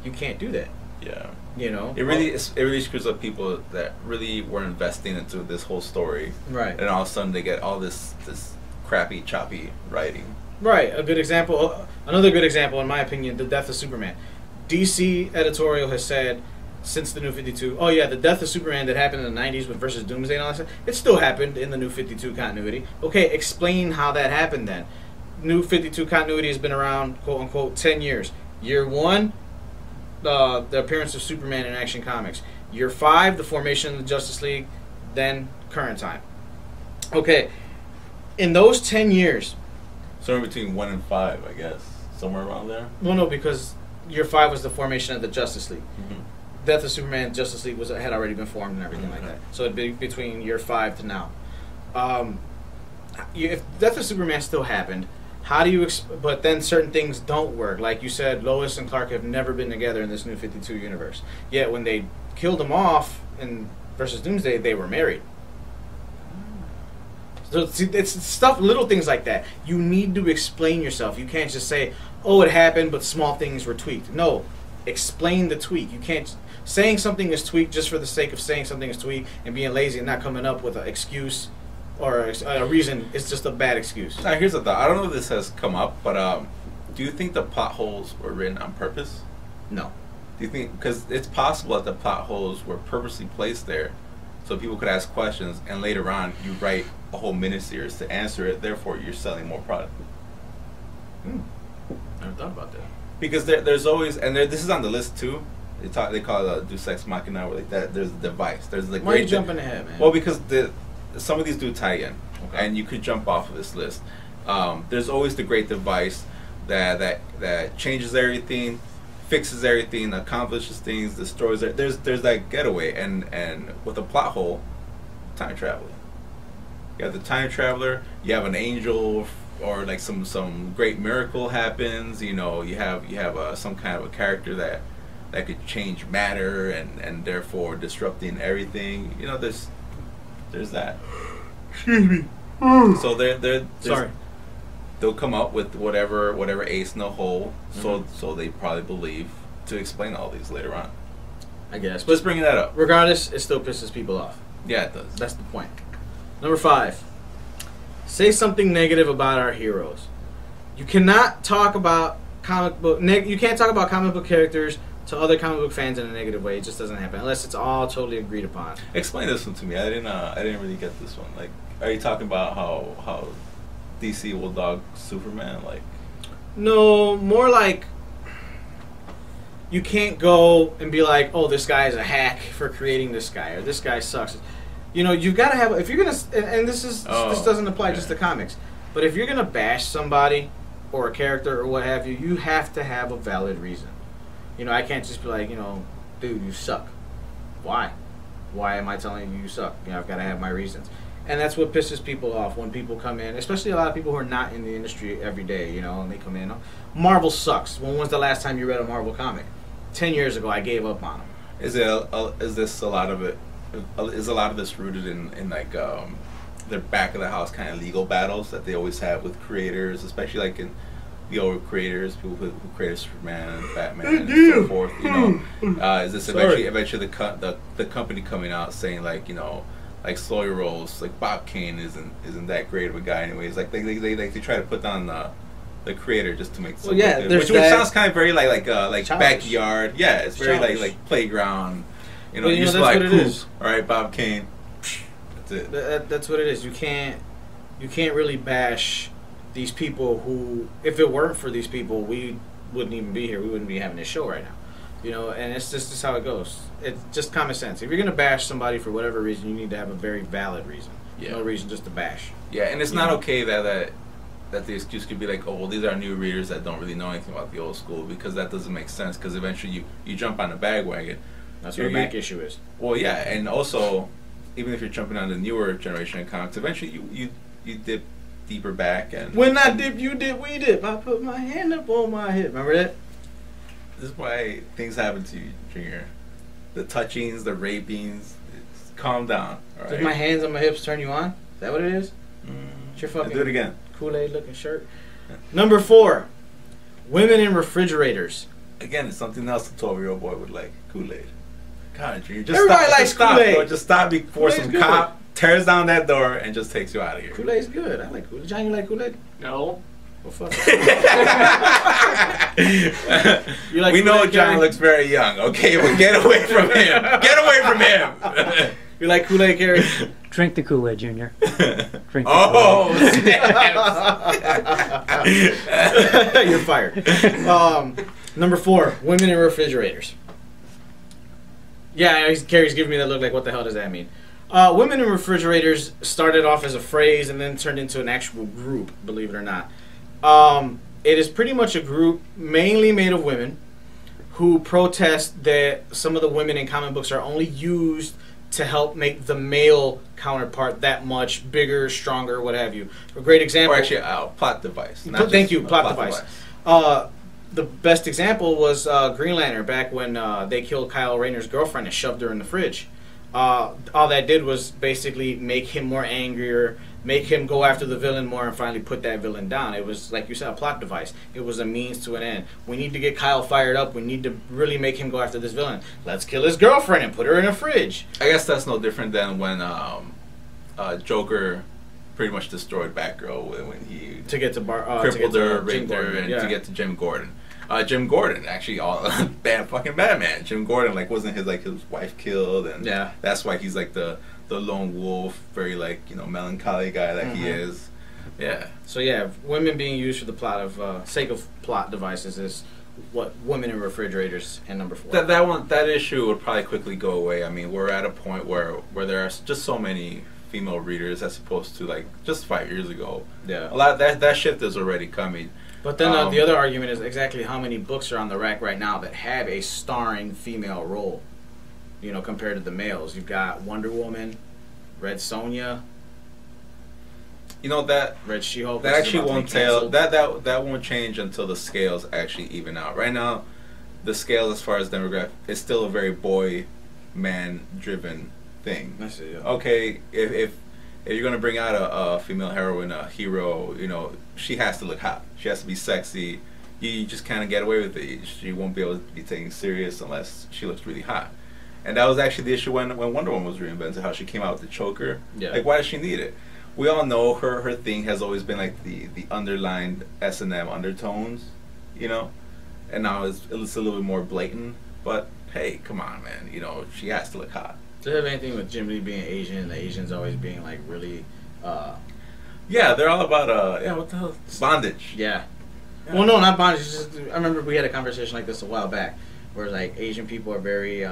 You can't do that. Yeah. It really screws up people that really were investing into this whole story. Right. And all of a sudden they get all this crappy, choppy writing. Right. Another good example, in my opinion, the death of Superman. DC editorial has said since the New 52, oh yeah, the death of Superman that happened in the 90s with versus Doomsday and all that stuff, it still happened in the New 52 continuity. Okay, explain how that happened then. New 52 continuity has been around, quote unquote, 10 years. Year 1, the appearance of Superman in Action Comics. Year 5, the formation of the Justice League, then current time. Okay, in those 10 years... Somewhere between 1 and 5, I guess. Somewhere around there? Well, no, because year 5 was the formation of the Justice League. Mm-hmm. Death of Superman, Justice League had already been formed and everything like that. So it'd be between year 5 to now. If Death of Superman still happened, how do you... but then certain things don't work. Like you said, Lois and Clark have never been together in this New 52 universe. Yet when they killed them off in versus Doomsday, they were married. So it's stuff, little things like that. You need to explain yourself. You can't just say, oh, it happened, but small things were tweaked. No, explain the tweak. You can't... Saying something is tweaked just for the sake of saying something is tweaked and being lazy and not coming up with an excuse or a reason is just a bad excuse. Now, here's the thought. I don't know if this has come up, but do you think the plot holes were written on purpose? No. Do you think... Because it's possible that the plot holes were purposely placed there so people could ask questions, and later on you write a whole miniseries to answer it, therefore you're selling more product. Never thought about that. Because there's always... And this is on the list, too. They call it Deus Ex Machina, where like that. There's a device. There's the Why are you jumping ahead, man? Well, because some of these do tie in, okay. And you could jump off of this list. There's always the great device that changes everything, fixes everything, accomplishes things, destroys it. There's that getaway, and with a plot hole, time traveling. You have the time traveler. You have an angel, or like some great miracle happens. You have some kind of a character that could change matter and therefore disrupting everything. There's that. Excuse me. So they're Sorry. They'll come up with whatever ace in the hole. So they probably believe to explain all these later on. I guess. Let's bring that up. Regardless, it still pisses people off. Yeah, it does. That's the point. Number 5. Say something negative about our heroes. You cannot talk about you can't talk about comic book characters to other comic book fans in a negative way. It just doesn't happen unless it's all totally agreed upon. Explain this one to me. I didn't really get this one. Like, are you talking about how DC will dog Superman? Like, no, more like you can't go and be like, oh, this guy is a hack for creating this guy, or this guy sucks. You know, you've got to have, if you're gonna, and this doesn't apply just to comics, but if you're gonna bash somebody or a character or what have you, you have to have a valid reason. You know, I can't just be like, you know, dude, you suck. Why? Why am I telling you suck? You know, I've got to have my reasons. And that's what pisses people off when people come in, especially a lot of people who are not in the industry every day, you know, and they come in. Marvel sucks. When was the last time you read a Marvel comic? 10 years ago, I gave up on them. is a lot of this rooted in like their back of the house kind of legal battles that they always have with creators, especially like in the old creators, people who created Superman, Batman, and so forth. You know, is this eventually the company coming out saying like, you know, like slow your rolls, like Bob Kane isn't that great of a guy anyways. Like they try to put down the creator just to make something good. Which sounds kind of very like backyard. Yeah, it's very like playground. You know, you just like, all right, Bob Kane. That's it. That's what it is. You can't really bash these people who, if it weren't for these people, we wouldn't even be here. We wouldn't be having this show right now. You know, and it's just how it goes. It's just common sense. If you're going to bash somebody for whatever reason, you need to have a very valid reason. Yeah. No reason just to bash. Yeah, and it's not okay that the excuse could be like, oh, well, these are new readers that don't really know anything about the old school, because that doesn't make sense, because eventually you jump on the bandwagon. That's what the back issue is. Well, yeah, and also, even if you're jumping on the newer generation of comics, eventually you dip deeper back. And when I dip, you dip, we dip. I put my hand up on my hip. Remember that? This is why things happen to you, Junior. The touchings, the rapings. Calm down. All right? Does my hands on my hips turn you on? Is that what it is? It's your fucking do it again. Kool-Aid looking shirt. Number 4, women in refrigerators. Again, it's something else the 12-year-old boy would like. Kool-Aid. God, Junior, Everybody likes Kool-Aid. Just stop before some cop tears down that door and just takes you out of here. Kool-Aid's good. I like Kool-Aid. John, you like Kool-Aid? No. Well, fuck. We know John looks very young, okay? But get away from him. Get away from him. You like Kool-Aid, Carrie? Drink the Kool-Aid, Junior. Drink the Kool-Aid. You're fired. Number 4, women in refrigerators. Yeah, Carrie's giving me that look like, what the hell does that mean? Women in refrigerators started off as a phrase and then turned into an actual group, believe it or not. It is pretty much a group mainly made of women who protest that some of the women in comic books are only used to help make the male counterpart that much bigger, stronger, what have you. A great example... Or actually, plot device. Thank you, plot device. The best example was Green Lantern, back when they killed Kyle Rayner's girlfriend and shoved her in the fridge. All that did was basically make him more angrier, make him go after the villain more, and finally put that villain down. It was, like you said, a plot device. It was a means to an end. We need to get Kyle fired up. We need to really make him go after this villain. Let's kill his girlfriend and put her in a fridge. I guess that's no different than when Joker pretty much destroyed Batgirl when he crippled her, raped her, and to get to Jim Gordon. Jim Gordon, actually, fucking Batman. Jim Gordon, like, wasn't his wife killed, and that's why he's like the lone wolf, very melancholy guy that he is. Yeah. So yeah, women being used for the plot of sake of plot devices is what women in refrigerators and number 4. That issue would probably quickly go away. I mean, we're at a point where there are just so many female readers as opposed to like just 5 years ago. Yeah. A lot of that shift is already coming. But then the other argument is exactly how many books are on the rack right now that have a starring female role, compared to the males. You've got Wonder Woman, Red Sonja. That Red She-Hulk. That actually won't tell. That won't change until the scales actually even out. Right now, the scale as far as demographic is still a very boy-man driven thing. I see. Yeah. Okay, if you're gonna bring out a female heroine, a hero, she has to look hot. She has to be sexy. You just kind of get away with it. She won't be able to be taken serious unless she looks really hot. And that was actually the issue when Wonder Woman was reinvented, how she came out with the choker. Yeah. Like, why does she need it? We all know her thing has always been like the underlined S&M undertones, you know? And now it's a little bit more blatant. But, hey, come on, man. You know, she has to look hot. Does it have anything with Jim Lee being Asian and the Asians always being, like, really... Yeah, they're all about, what the hell? Bondage. Yeah. Well, no, not bondage. It's just, I remember we had a conversation like this a while back, where like Asian people are very,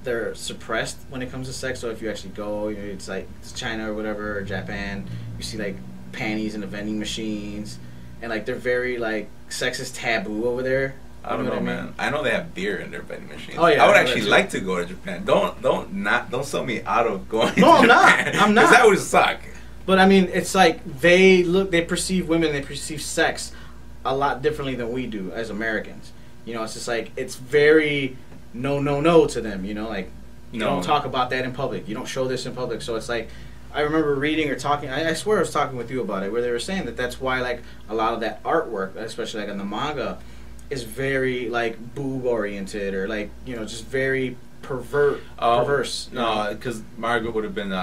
they're suppressed when it comes to sex. So if you actually go, you know, it's like it's China or whatever, or Japan, you see like panties in the vending machines, and like they're very like sex is taboo over there. I don't know, what I mean? man. I know they have beer in their vending machines. Oh yeah, I would know actually that too. like to go to Japan. Don't sell me out of going. No, to I'm Japan. not. I'm not. 'Cause that would suck. But I mean, it's like they perceive women, they perceive sex a lot differently than we do as Americans. You know, it's just like it's very no to them. You know, like you don't talk about that in public. You don't show this in public. So it's like I remember reading or talking. I swear I was talking with you about it, where they were saying that that's why like a lot of that artwork, especially like in the manga, is very like boob oriented or like just very perverse. No, because Margaret would have been.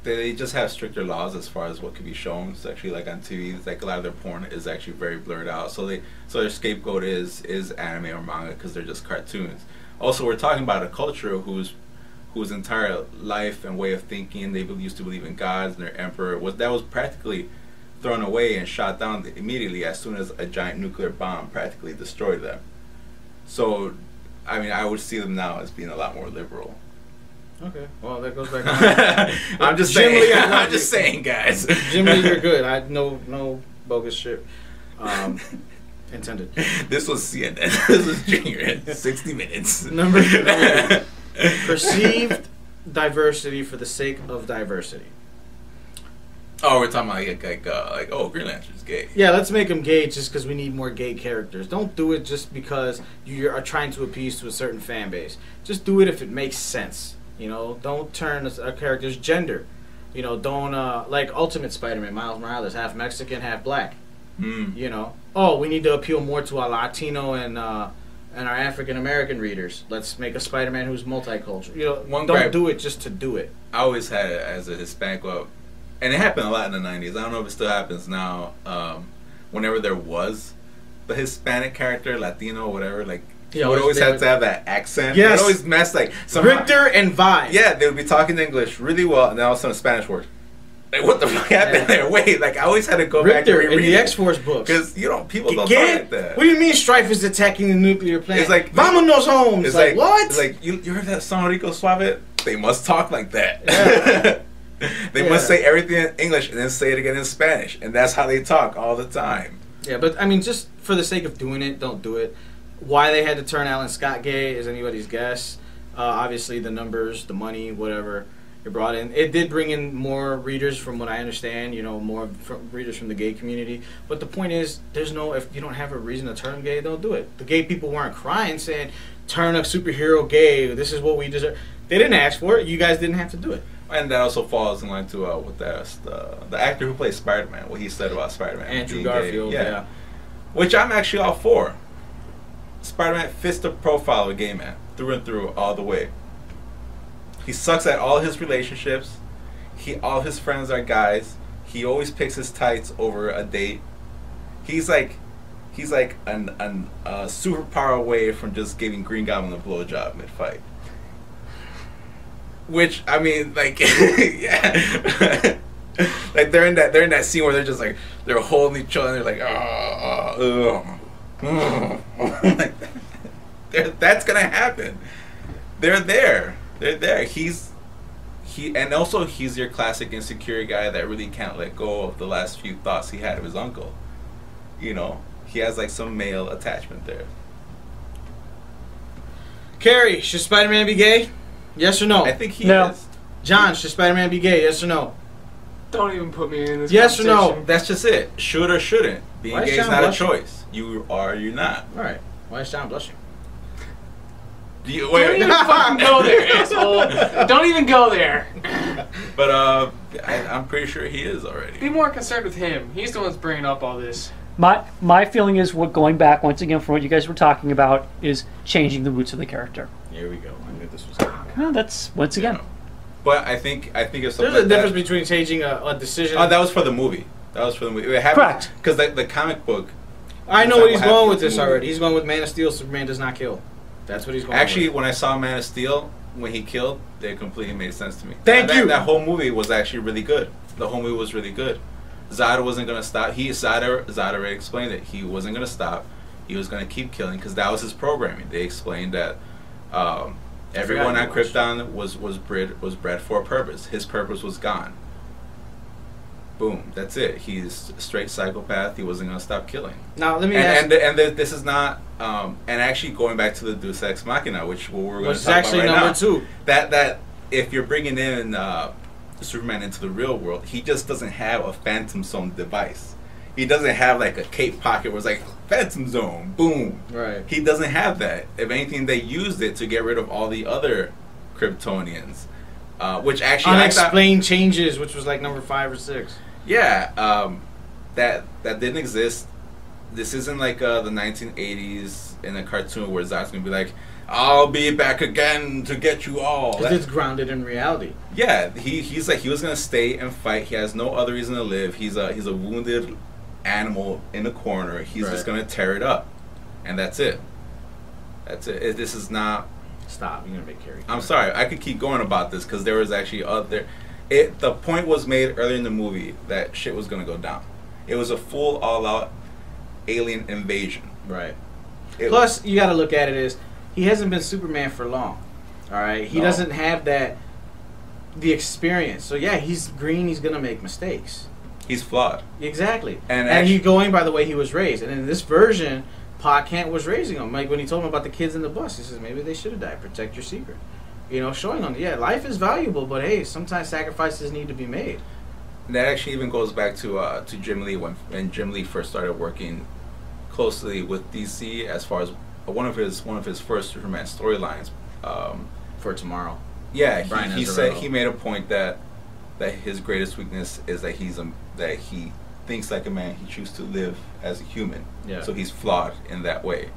They just have stricter laws as far as what could be shown. It's actually like on TV, it's like a lot of their porn is actually very blurred out. So their scapegoat is anime or manga because they're just cartoons. Also, we're talking about a culture whose entire life and way of thinking, they used to believe in gods and their emperor was practically thrown away and shot down immediately as soon as a giant nuclear bomb practically destroyed them. So, I mean, I would see them now as being a lot more liberal. Okay, well that goes back. I'm just Jim saying. Lee, I'm just saying, guys. Jim Lee, you're good. No bogus shit intended. This was CNN. This was Junior. 60 Minutes. Number 3, perceived diversity for the sake of diversity. Oh, we're talking about like Green Lantern's gay. Yeah, let's make him gay just because we need more gay characters. Don't do it just because you are trying to appease to a certain fan base. Just do it if it makes sense. Don't turn a character's gender. Don't like Ultimate Spider-Man, Miles Morales, half Mexican, half black. Oh, we need to appeal more to our Latino and our African American readers. Let's make a Spider-Man who's multicultural. Don't do it just to do it. I always had it as a Hispanic, and it happened a lot in the 90s. I don't know if it still happens now. Whenever there was the Hispanic character, Latino, whatever, like. He would always have to have that accent. Yes. It always messed like Richter and Vi. Yeah, they would be talking English really well, and then all of a sudden Spanish words. Like, what the fuck happened there? Wait, like I always had to go back and reread in the X-Force books because people don't talk like that. What do you mean Strife is attacking the nuclear plant? It's like Vamonos home. It's like what? It's like you heard that song Rico Suave? They must talk like that. Yeah. They must say everything in English and then say it again in Spanish, and that's how they talk all the time. Yeah, but I mean, just for the sake of doing it, don't do it. Why they had to turn Alan Scott gay is anybody's guess. Obviously, the numbers, the money, whatever it brought in. It did bring in more readers, from what I understand. More readers from the gay community. But the point is, if you don't have a reason to turn them gay, don't do it. The gay people weren't crying saying, "Turn a superhero gay. This is what we deserve." They didn't ask for it. You guys didn't have to do it. And that also falls in line to what the actor who plays Spider-Man, what he said about Spider-Man. Andrew Garfield. Yeah. Which I'm actually all for. Spider-Man fits the profile of a gay man through and through, all the way. He sucks at all his relationships. All his friends are guys. He always picks his tights over a date. He's like a superpower away from just giving Green Goblin a blowjob mid-fight. Which, I mean, like, yeah. Like they're in that scene where they're just like they're holding each other. And they're like, like that's gonna happen. They're there. And also he's your classic insecure guy that really can't let go of the last few thoughts he had of his uncle. He has like some male attachment there. Carrie, should Spider-Man be gay? Yes or no? I think he No. is. John, should Spider-Man be gay? Yes or no? Don't even put me in this. Yes or no? conversation. That's just it. Should or shouldn't. Being Why is gay is John not blushing? a choice. You are or you're not. All right. Why is John blushing? Don't even fucking go there, asshole. Don't even go there. But I'm pretty sure he is already. Be more concerned with him. He's the one that's bringing up all this. My feeling is, going back once again from what you guys were talking about, is changing the roots of the character. Here we go. I knew this was happening. Well, that's once again. You know. But I think if something There's like a difference that, between changing a decision. Oh, that was for the movie. That was for the movie. It happened, Correct. Because the comic book. I know That's what he's happened going in with the this movie. already. He's going with Man of Steel. Superman does not kill. That's what he's going. Actually, with. when I saw Man of Steel, when he killed, it completely made sense to me. Thank you. That whole movie was actually really good. The whole movie was really good. Zod wasn't gonna stop. Zod already explained it. He wasn't gonna stop. He was gonna keep killing because that was his programming. They explained that everyone on Krypton was bred for a purpose. His purpose was gone. Boom. That's it. He's a straight psychopath. He wasn't gonna stop killing. Now let me ask. This is not. And actually, going back to the Deus Ex Machina, which we're going to talk actually about right number now. 2. That if you're bringing in Superman into the real world, he just doesn't have a Phantom Zone device. He doesn't have like a cape pocket where it's like Phantom Zone, boom. Right. He doesn't have that. If anything, they used it to get rid of all the other Kryptonians, which actually Unexplained changes, which was like number 5 or 6. Yeah, that didn't exist. This isn't like the 1980s in a cartoon where Zod's gonna be like, "I'll be back again to get you all." It's grounded in reality. Yeah, he's like he was gonna stay and fight. He has no other reason to live. He's a wounded animal in the corner. He's just gonna tear it up, and that's it. That's it. This is not. Stop. You're gonna make Carrie. I'm sorry. I could keep going about this because there was actually other. The point was made earlier in the movie that shit was gonna go down. It was a full all-out alien invasion. Right. Plus, you got to look at it as he hasn't been Superman for long. All right. He doesn't have the experience. So yeah, he's green. He's gonna make mistakes. He's flawed. Exactly. And he's going by the way he was raised. And in this version, Pa Kent was raising him. Like when he told him about the kids in the bus, he says maybe they should have died. Protect your secret. You know, showing them, yeah, life is valuable, but hey, sometimes sacrifices need to be made. And that actually even goes back to Jim Lee when Jim Lee first started working closely with DC as far as one of his first Superman storylines. For tomorrow. Yeah, Brian he Azzarello. said he made a point that his greatest weakness is that that he thinks like a man. He chooses to live as a human. Yeah. So he's flawed in that way.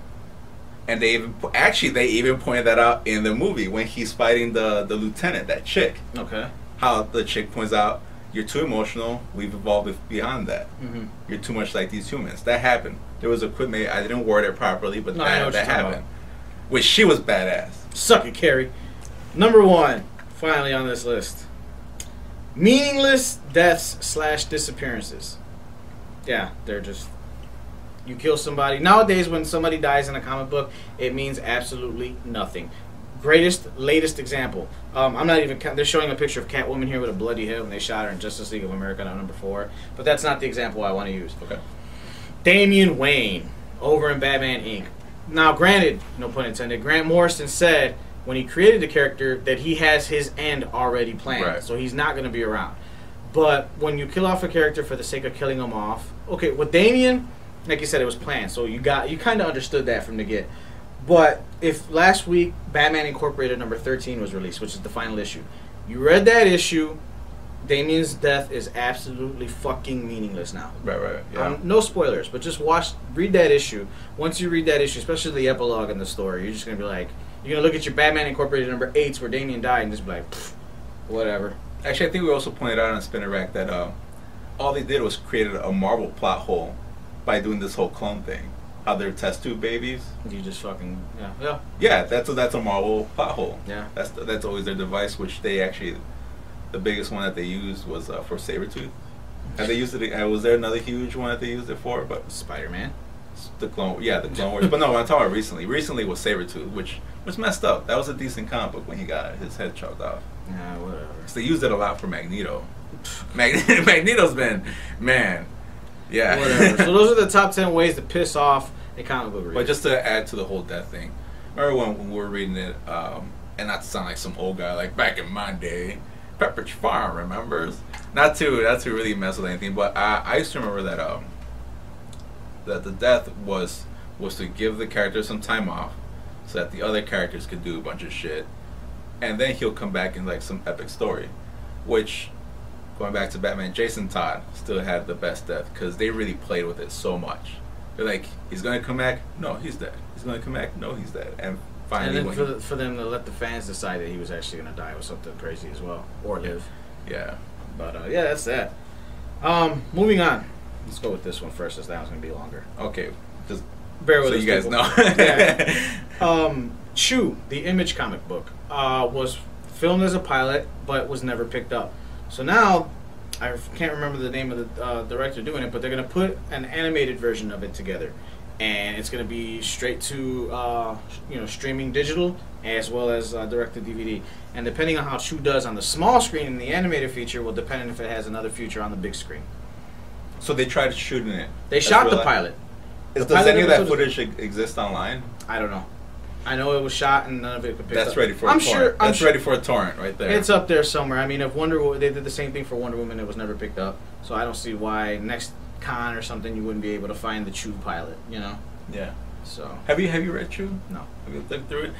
And they even pointed that out in the movie when he's fighting the lieutenant, that chick. Okay. How the chick points out, you're too emotional. We've evolved beyond that. Mm-hmm. You're too much like these humans. That happened. There was a quip made. I didn't word it properly, but that happened. Which she was badass. Suck it, Carrie. Number 1, finally on this list. Meaningless deaths / disappearances. Yeah, they're just... You kill somebody. Nowadays, when somebody dies in a comic book, it means absolutely nothing. Latest example. I'm not even... They're showing a picture of Catwoman here with a bloody head when they shot her in Justice League of America number 4. But that's not the example I want to use. Okay. Damian Wayne, over in Batman Inc. Now, granted, no pun intended, Grant Morrison said when he created the character that he has his end already planned. Right. So he's not going to be around. But when you kill off a character for the sake of killing him off... Okay, with Damian... Like you said, it was planned, so you kind of understood that from the get. But if last week Batman Incorporated number 13 was released, which is the final issue, you read that issue, Damian's death is absolutely fucking meaningless now. Right. Yeah. No spoilers, but just read that issue. Once you read that issue, especially the epilogue in the story, you're just gonna be like, you're gonna look at your Batman Incorporated number 8s where Damian died and just be like, whatever. Actually, I think we also pointed out on Spinner Rack that all they did was created a Marvel plot hole by doing this whole clone thing. How they're test tube babies. You just fucking yeah. Yeah, that's a Marvel plot hole. Yeah. That's always their device, which they actually, the biggest one that they used was for Sabretooth. And they used it. Was there another huge one that they used it for? But Spider-Man. The Clone Wars. But no, I'm talking about recently. Recently was Sabretooth, which was messed up. That was a decent comic book when he got his head chopped off. Yeah, whatever. So they used it a lot for Magneto. Magneto's been, man, yeah. Whatever. So those are the top 10 ways to piss off a comic book reader. But just to add to the whole death thing, remember when we were reading it, and not to sound like some old guy, like back in my day, Pepperidge Farm remembers. Not to really mess with anything, but I used to remember that the death was to give the character some time off, so that the other characters could do a bunch of shit, and then he'll come back in like some epic story, which. Going back to Batman, Jason Todd still had the best death because they really played with it so much. They're like, he's going to come back? No, he's dead. He's going to come back? No, he's dead. And finally. And then for them to let the fans decide that he was actually gonna die was something crazy as well, or live. Yeah. But yeah, that's that. Moving on. Let's go with this one first, as that one's gonna be longer. Okay. Just bear with so us, you guys people. know. Yeah. Chew, the Image comic book, was filmed as a pilot, but was never picked up. So now, I can't remember the name of the director doing it, but they're gonna put an animated version of it together, and it's gonna be straight to streaming digital as well as direct to DVD. And depending on how Chew does on the small screen in the animated feature will depend on if it has another feature on the big screen. So they tried shooting it. They shot the pilot. Does any of that footage exist online? I don't know. I know it was shot and none of it could pick up. That's ready for a torrent. That's ready for a torrent right there. It's up there somewhere. I mean, if they did the same thing for Wonder Woman, it was never picked up. So I don't see why next con or something you wouldn't be able to find the Chew pilot. You know? Yeah. So have you read Chew? No. Have you looked through it?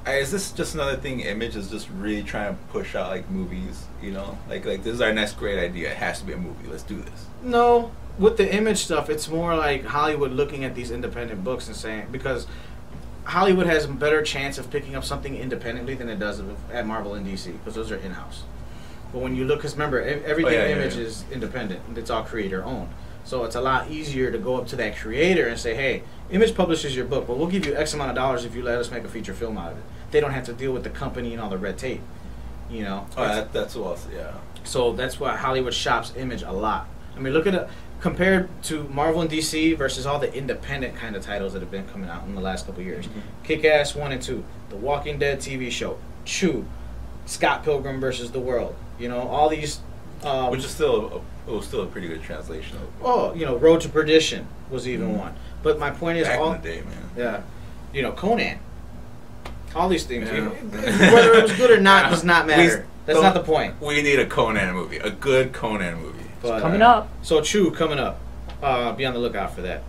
Is this just another thing? Image is just really trying to push out like movies. You know, like this is our next great idea. It has to be a movie. Let's do this. No, with the Image stuff, it's more like Hollywood looking at these independent books and saying, because Hollywood has a better chance of picking up something independently than it does at Marvel and DC, because those are in-house. But when you look, because remember, everything Image is independent. It's all creator-owned. So it's a lot easier to go up to that creator and say, hey, Image publishes your book, but we'll give you X amount of dollars if you let us make a feature film out of it. They don't have to deal with the company and all the red tape, you know? Oh, that's what else, yeah. So that's why Hollywood shops Image a lot. I mean, look at it. Compared to Marvel and DC versus all the independent kind of titles that have been coming out in the last couple of years. Mm-hmm. Kick-Ass 1 and 2, The Walking Dead TV show, Chew, Scott Pilgrim versus the World. You know, all these... which is still a pretty good translation of... Oh, you know, Road to Perdition was even one. But my point is... Back in the day, man. Yeah. You know, Conan. All these things. Yeah. Whether it was good or not does not matter. That's not the point. We need a Conan movie. A good Conan movie. But, coming up. So Chew coming up. Be on the lookout for that.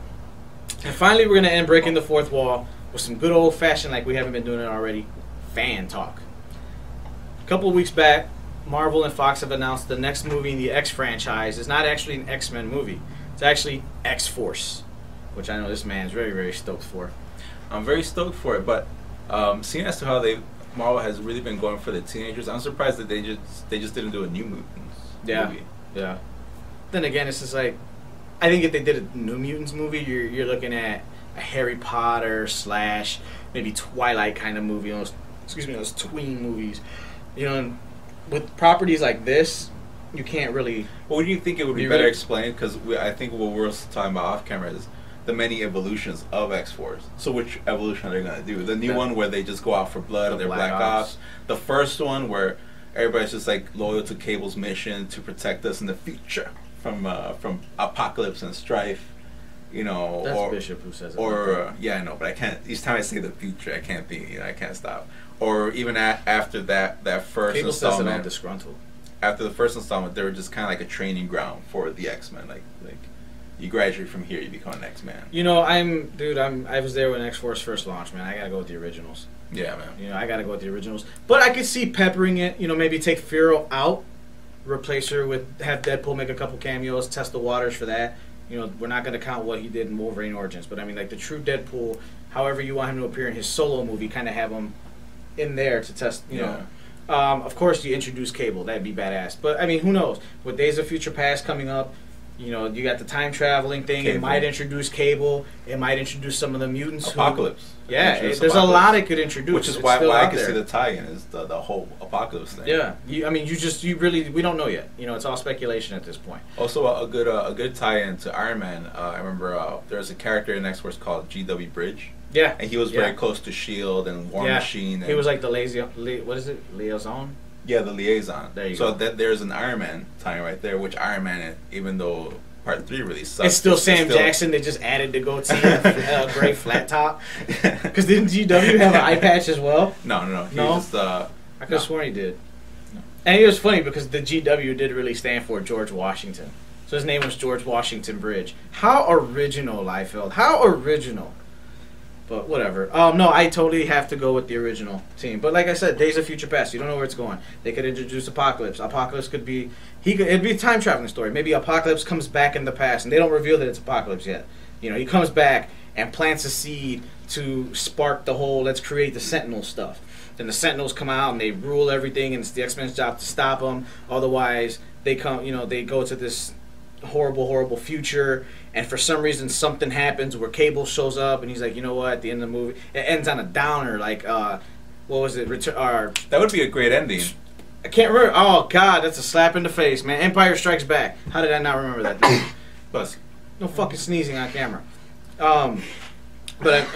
And finally, we're going to end Breaking the Fourth Wall with some good old-fashioned, like we haven't been doing it already, fan talk. A couple of weeks back, Marvel and Fox have announced the next movie in the X franchise is not actually an X-Men movie. It's actually X-Force, which I know this man is very, very stoked for. I'm very stoked for it, but seeing as to how Marvel has really been going for the teenagers, I'm surprised that they just didn't do a New Mutants movie. Yeah. Then again, it's just like, I think if they did a New Mutants movie, you're looking at a Harry Potter / maybe Twilight kind of movie. Those tween movies. You know, and with properties like this, you can't really. Well, do you think it would be better explained? Because I think what we're talking about off camera is the many evolutions of X-Force. So which evolution are they going to do? The new one where they just go out for blood, they're Black Ops. The first one where everybody's just like loyal to Cable's mission to protect us in the future from apocalypse and strife. You know, that's Bishop who says it. Or yeah, I know, but I can't. Each time I say the future, I can't think. You know, I can't stop. Or even after that first Cable installment, says it all disgruntled. After the first installment, they were just kind of like a training ground for the X-Men. Like you graduate from here, you become an X-Man. You know, I was there when X-Force first launched, man. I gotta go with the originals. Yeah, man. You know, I gotta go with the originals. But I could see peppering it. You know, maybe take Furo out, replace her with, have Deadpool make a couple cameos, test the waters for that. You know, we're not going to count what he did in Wolverine Origins, but I mean, like the true Deadpool, however you want him to appear in his solo movie, kind of have him in there to test, you know. Of course, you introduce Cable. That'd be badass. But, I mean, who knows? With Days of Future Past coming up, you know, you got the time traveling thing. Cable. It might introduce Cable. It might introduce some of the mutants. Apocalypse. There's a lot it could introduce. Which is why I can see the tie-in is the whole Apocalypse thing. Yeah. We don't know yet. You know, it's all speculation at this point. Also, a good tie-in to Iron Man. I remember there's a character in X-Force called G.W. Bridge. Yeah. And he was very close to S.H.I.E.L.D. and War Machine. And he was like the liaison? Yeah, the liaison. There you go. So there's an Iron Man tie right there, which Iron Man, even though Part 3 really sucks. It's still Sam Jackson. They just added the goatee and a gray flat top. Because didn't GW have an eye patch as well? No. Just, I could have sworn he did. No. And it was funny because the GW did really stand for George Washington. So his name was George Washington Bridge. How original, Liefeld. How original. But whatever. No, I totally have to go with the original team. But like I said, Days of Future Past. You don't know where it's going. They could introduce Apocalypse. Apocalypse could be... It'd be a time-traveling story. Maybe Apocalypse comes back in the past, and they don't reveal that it's Apocalypse yet. You know, he comes back, and plants a seed to spark the whole let's create the Sentinel stuff. Then the Sentinels come out and they rule everything, and it's the X-Men's job to stop them. Otherwise, they come, they go to this horrible future, and for some reason something happens where Cable shows up, and he's like, you know what? At the end of the movie, it ends on a downer. Like, what was it? That would be a great ending. I can't remember. Oh God, that's a slap in the face, man. Empire Strikes Back. How did I not remember that? Plus, No fucking sneezing on camera. But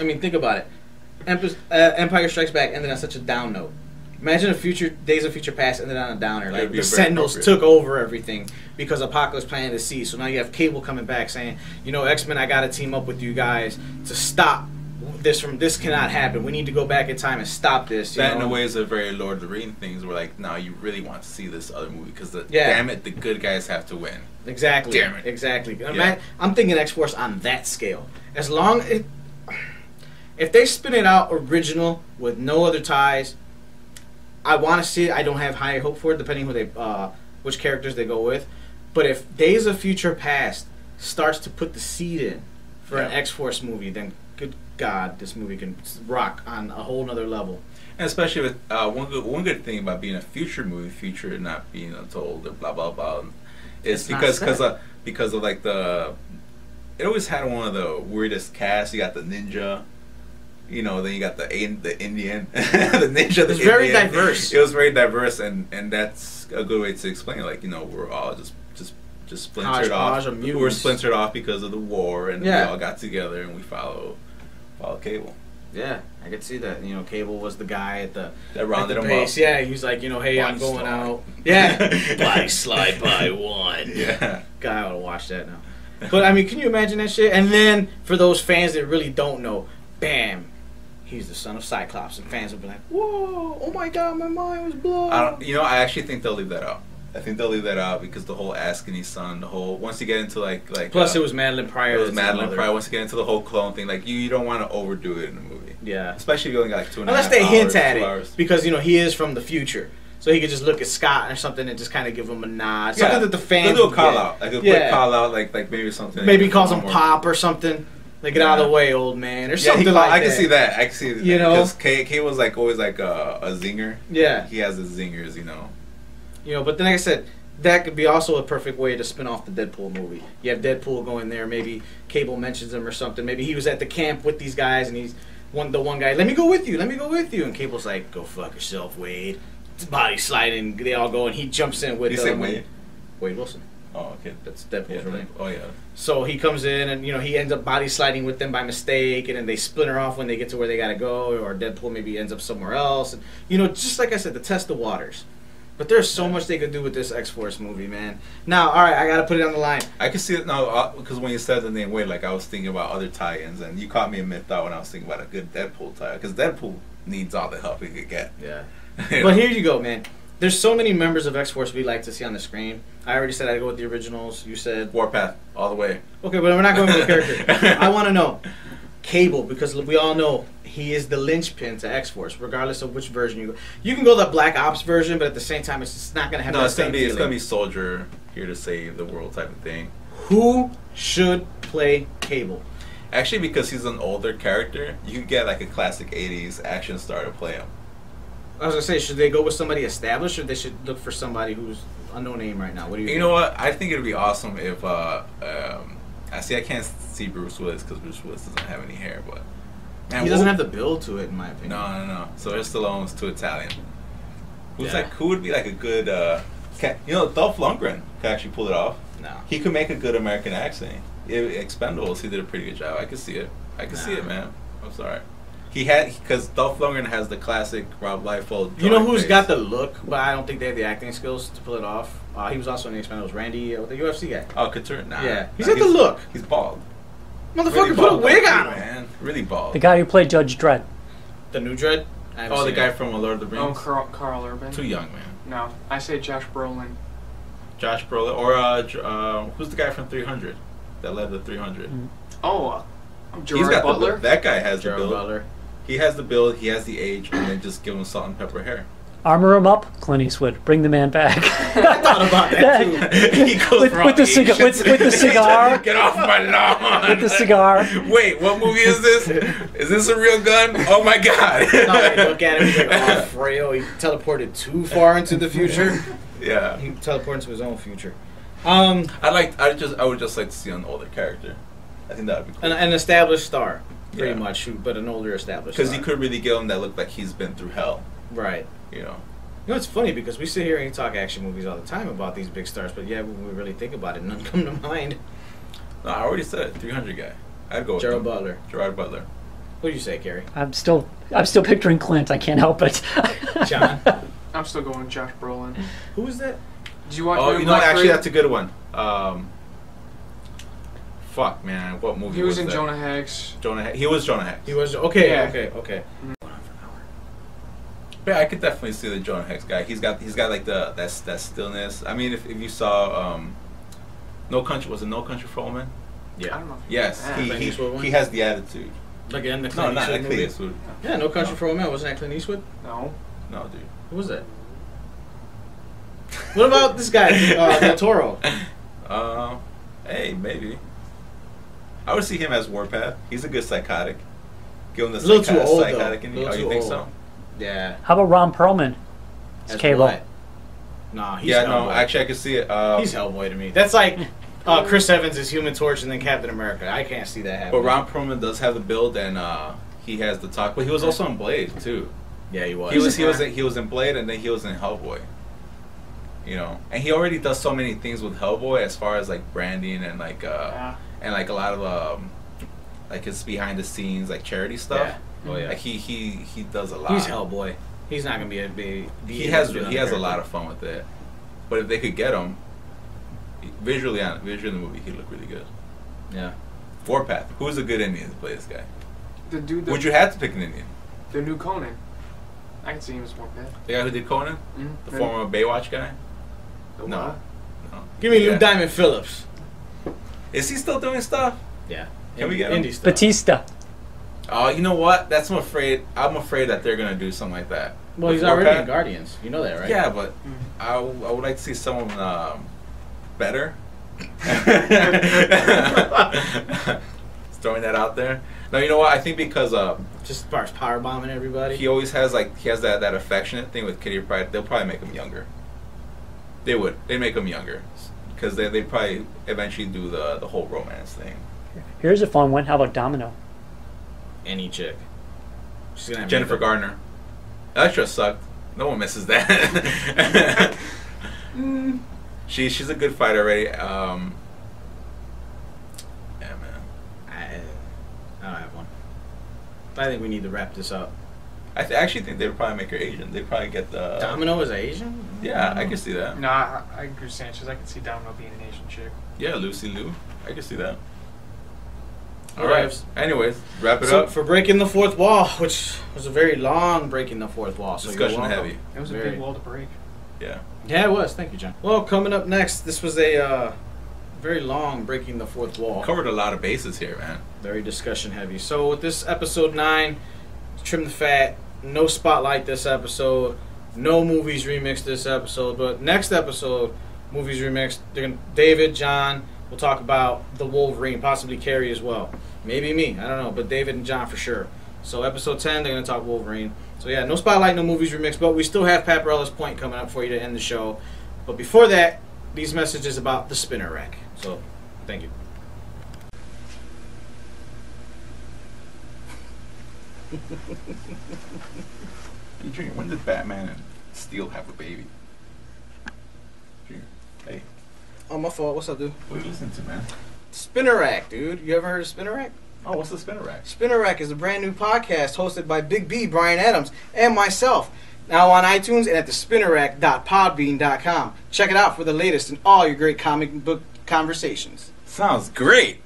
I mean, think about it. Empire Strikes Back ended on such a down note. Imagine if Days of Future Past ended on a downer. Like the Sentinels took over everything because Apocalypse planted the seed. So now you have Cable coming back saying, X-Men, I got to team up with you guys to stop this cannot happen. We need to go back in time and stop this. That in a way is a very Lord of the Rings things. Where like, now you really want to see this other movie because damn it, the good guys have to win. Exactly. Damn it. Exactly. Yeah. I'm thinking X-Force on that scale. As long if they spin it out original with no other ties, I want to see it. I don't have high hope for it, depending which characters they go with. But if Days of Future Past starts to put the seed in for an X-Force movie, then good God, this movie can rock on a whole nother level. And especially with one good thing about being a future movie, future not being told or blah blah blah, is because of like it always had one of the weirdest casts. You got the ninja. Then you got the Indian, the ninja. It was very diverse. It was very diverse, and that's a good way to explain it. Like, we're all just splintered off. We were splintered off because of the war, and we all got together and we follow Cable. Yeah, I could see that. Cable was the guy at the rounded him base. up. Yeah, he was like, hey, I'm going out. Yeah, body slide by one. Yeah, God, I would watch that now. But I mean, can you imagine that shit? And then for those fans that really don't know, bam. He's the son of Cyclops, and fans will be like, "Whoa! Oh my God, my mind was blown." I actually think they'll leave that out. I think they'll leave that out because the whole asking his son, once you get into like. Plus, it was Madeline Pryor. It was Madeline Pryor. Once you get into the whole clone thing, like you don't want to overdo it in a movie. Yeah. Especially if you only got like 2.5 hours. Unless they hint at it, hours. because he is from the future, so he could just look at Scott or something and just kind of give him a nod. Something that the fans. They'll do a call out, like a quick call out, like maybe something. Maybe he calls him Pop or something. Like, get out of the way, old man, or something like that. I can see that. Because K was like always like a zinger. Yeah. He has his zingers, But then, like I said, that could be also a perfect way to spin off the Deadpool movie. You have Deadpool going there. Maybe Cable mentions him or something. Maybe he was at the camp with these guys, and he's the one guy. Let me go with you. And Cable's like, go fuck yourself, Wade. It's body sliding. They all go, and he jumps in with. You say Wade? Wade Wilson. Oh, okay. That's Deadpool's name. Oh, yeah. So he comes in and, he ends up body sliding with them by mistake, and then they splinter off when they get to where they got to go, or Deadpool maybe ends up somewhere else. And, just like I said, to test the waters. But there's so much they could do with this X-Force movie, man. Now, all right, I got to put it on the line. I can see it now, because when you said the name Wade, like I was thinking about other tie-ins, and you caught me in mid-thought when I was thinking about a good Deadpool tie-in, because Deadpool needs all the help he could get. Yeah. But here you go, man. There's so many members of X-Force we like to see on the screen. I already said I'd go with the originals. You said... Warpath, all the way. Okay, but we're not going with the character. I want to know Cable, because we all know he is the linchpin to X-Force, regardless of which version you go. You can go the Black Ops version, but at the same time, it's just not going to have that same feeling. It's going to be Soldier, here to save the world type of thing. Who should play Cable? Actually, because he's an older character, you could get like a classic 80s action star to play him. I was gonna say, should they go with somebody established, or they should look for somebody who's a no name right now? What do you think? You know what? I think it'd be awesome if I can't see Bruce Willis because Bruce Willis doesn't have any hair, but man, he doesn't have the build to it, in my opinion. No. So Stallone's too Italian. Who would be like a good? Dolph Lundgren could actually pull it off. No, he could make a good American accent. Expendables, he did a pretty good job. I could see it. See it, man. I'm sorry. Because Dolph Lundgren has the classic Rob Liefeld. You know who's got the look, but I don't think they have the acting skills to pull it off? He was also in the Expendables. Randy, the UFC guy. Oh, Couture? Nah. Yeah. He's got the look. He's bald. Motherfucker, really put a bald, wig on him. Man. Really bald. The guy who played Judge Dredd. The new Dredd? The guy from Lord of the Rings? Oh, Carl Urban. Too young, man. No, I say Josh Brolin. Josh Brolin. Or who's the guy from 300 that led the 300? Oh, Gerard Butler? That guy has Gerard the build. Butler. He has the build, he has the age, and then just give him salt and pepper hair. Armor him up, Clint Eastwood. Bring the man back. I thought about that too. He goes with the cigar. Get off my lawn. With the cigar. Wait, what movie is this? Is this a real gun? Oh my god. No, look at him. He's like, oh, frail. He teleported too far into the future. Yeah. He teleported into his own future. I would just like to see an older character. I think that would be cool. An established star, pretty Yeah. much, but an older established star. Because you could really get him that look like he's been through hell. Right. You know. You know, it's funny because we sit here and talk action movies all the time about these big stars, but yeah, when we really think about it, none come to mind. No, I already said it. 300 guy. I'd go with Gerard him. Butler. Gerard Butler. What do you say, Carrie? I'm still picturing Clint. I can't help it. John? I'm still going Josh Brolin. Who was that? Did you watch? Oh, Men in you know, Black actually, 3? that's a good one. Fuck, man. What movie He was in that? Jonah Hex. He was Jonah Hex. He was okay. Yeah. Okay. Yeah, I could definitely see the Jonah Hex guy. He's got like that stillness. I mean, if you saw No Country for Old Men? I Yeah. don't know. Yes, Clint Eastwood one? he has the attitude. Like in the No, Clint not Eastwood like Clint movie? Eastwood. Yeah, No Country No. for Old Men. Wasn't that Clint Eastwood? No. No, dude. Who was that? What about this guy, Del Toro? Hey, maybe. I would see him as Warpath. He's a good psychotic. Give him the A little too old, psychotic though. in Little Oh, you too think old. so? Yeah. How about Ron Perlman? It's As Cable. what? Nah, he's Yeah, Hellboy. no, actually, I could see it. He's Hellboy to me. That's like Chris Evans is Human Torch and then Captain America. I can't see that happening. But Ron Perlman does have the build, and he has the talk. But he was also in Blade too. Yeah, he was. He was in Blade, and then he was in Hellboy. You know, and he already does so many things with Hellboy as far as like branding and like and like a lot of like his behind the scenes like charity stuff. Yeah. Oh yeah. Like he does a lot. He's Hellboy. He's not gonna be a big. He has a lot of fun with it. But if they could get him visually in the movie, he'd look really good. Yeah. Warpath. Who's a good Indian to play this guy? The dude. Would you have to pick an Indian? The new Conan. I can see him as Warpath. The guy who did Conan, the former Baywatch guy. The No. what? No. Give me Yeah. Lou Diamond Phillips. Is he still doing stuff? Yeah. Can we get him? indie stuff? Batista. Oh, you know what? I'm afraid that they're gonna do something like that. Well, With he's already Warpath? in Guardians. You know that, right? Yeah, but I would like to see someone better. Just throwing that out there. No, you know what? I think because Just starts power bombing everybody. he always has that affectionate thing with Kitty Pryde. They'll probably make him younger. They would. They make him younger because they probably eventually do the whole romance thing. Here's a fun one. How about Domino? Any chick. She's gonna have Jennifer makeup. Gardner. That sure sucked. No one misses that. She's a good fighter already. Yeah, man. I don't have one. I think we need to wrap this up. I actually think they'd probably make her Asian. They'd probably get the Domino is Asian? Yeah, I can see that. Nah, I agree with Sanchez. I can see Domino being an Asian chick. Yeah, Lucy Liu. I can see that. All All right. right. Anyways, wrap it So up. for breaking the fourth wall, which was a very long breaking the fourth wall. So you're Discussion welcome. heavy. It was a Very. big wall to break. Yeah. Yeah, it was. Thank you, John. Well, coming up next, this was a very long breaking the fourth wall. Covered a lot of bases here, man. Very discussion heavy. So with this episode 9, trim the fat. No spotlight this episode. No movies remixed this episode. But next episode, movies remixed. David, John will talk about the Wolverine, possibly Carrie as well. Maybe me. I don't know. But David and John for sure. So episode 10, they're going to talk Wolverine. So yeah, no spotlight, no movies remixed. But we still have Paparella's Point coming up for you to end the show. But before that, these messages about the spinner rack. So thank you. Junior, when did Batman and Steel have a baby? Junior, hey, Oh, my fault. What's up, dude? what are you listening to, man? Spinner Rack, dude. You ever heard of Spinner Rack? Oh, what's the spinner rack? Spinner Rack is a brand new podcast hosted by Big B, Brian Adams, and myself. Now on iTunes and at thespinnerrack.podbean.com. Check it out for the latest in all your great comic book conversations. Sounds great.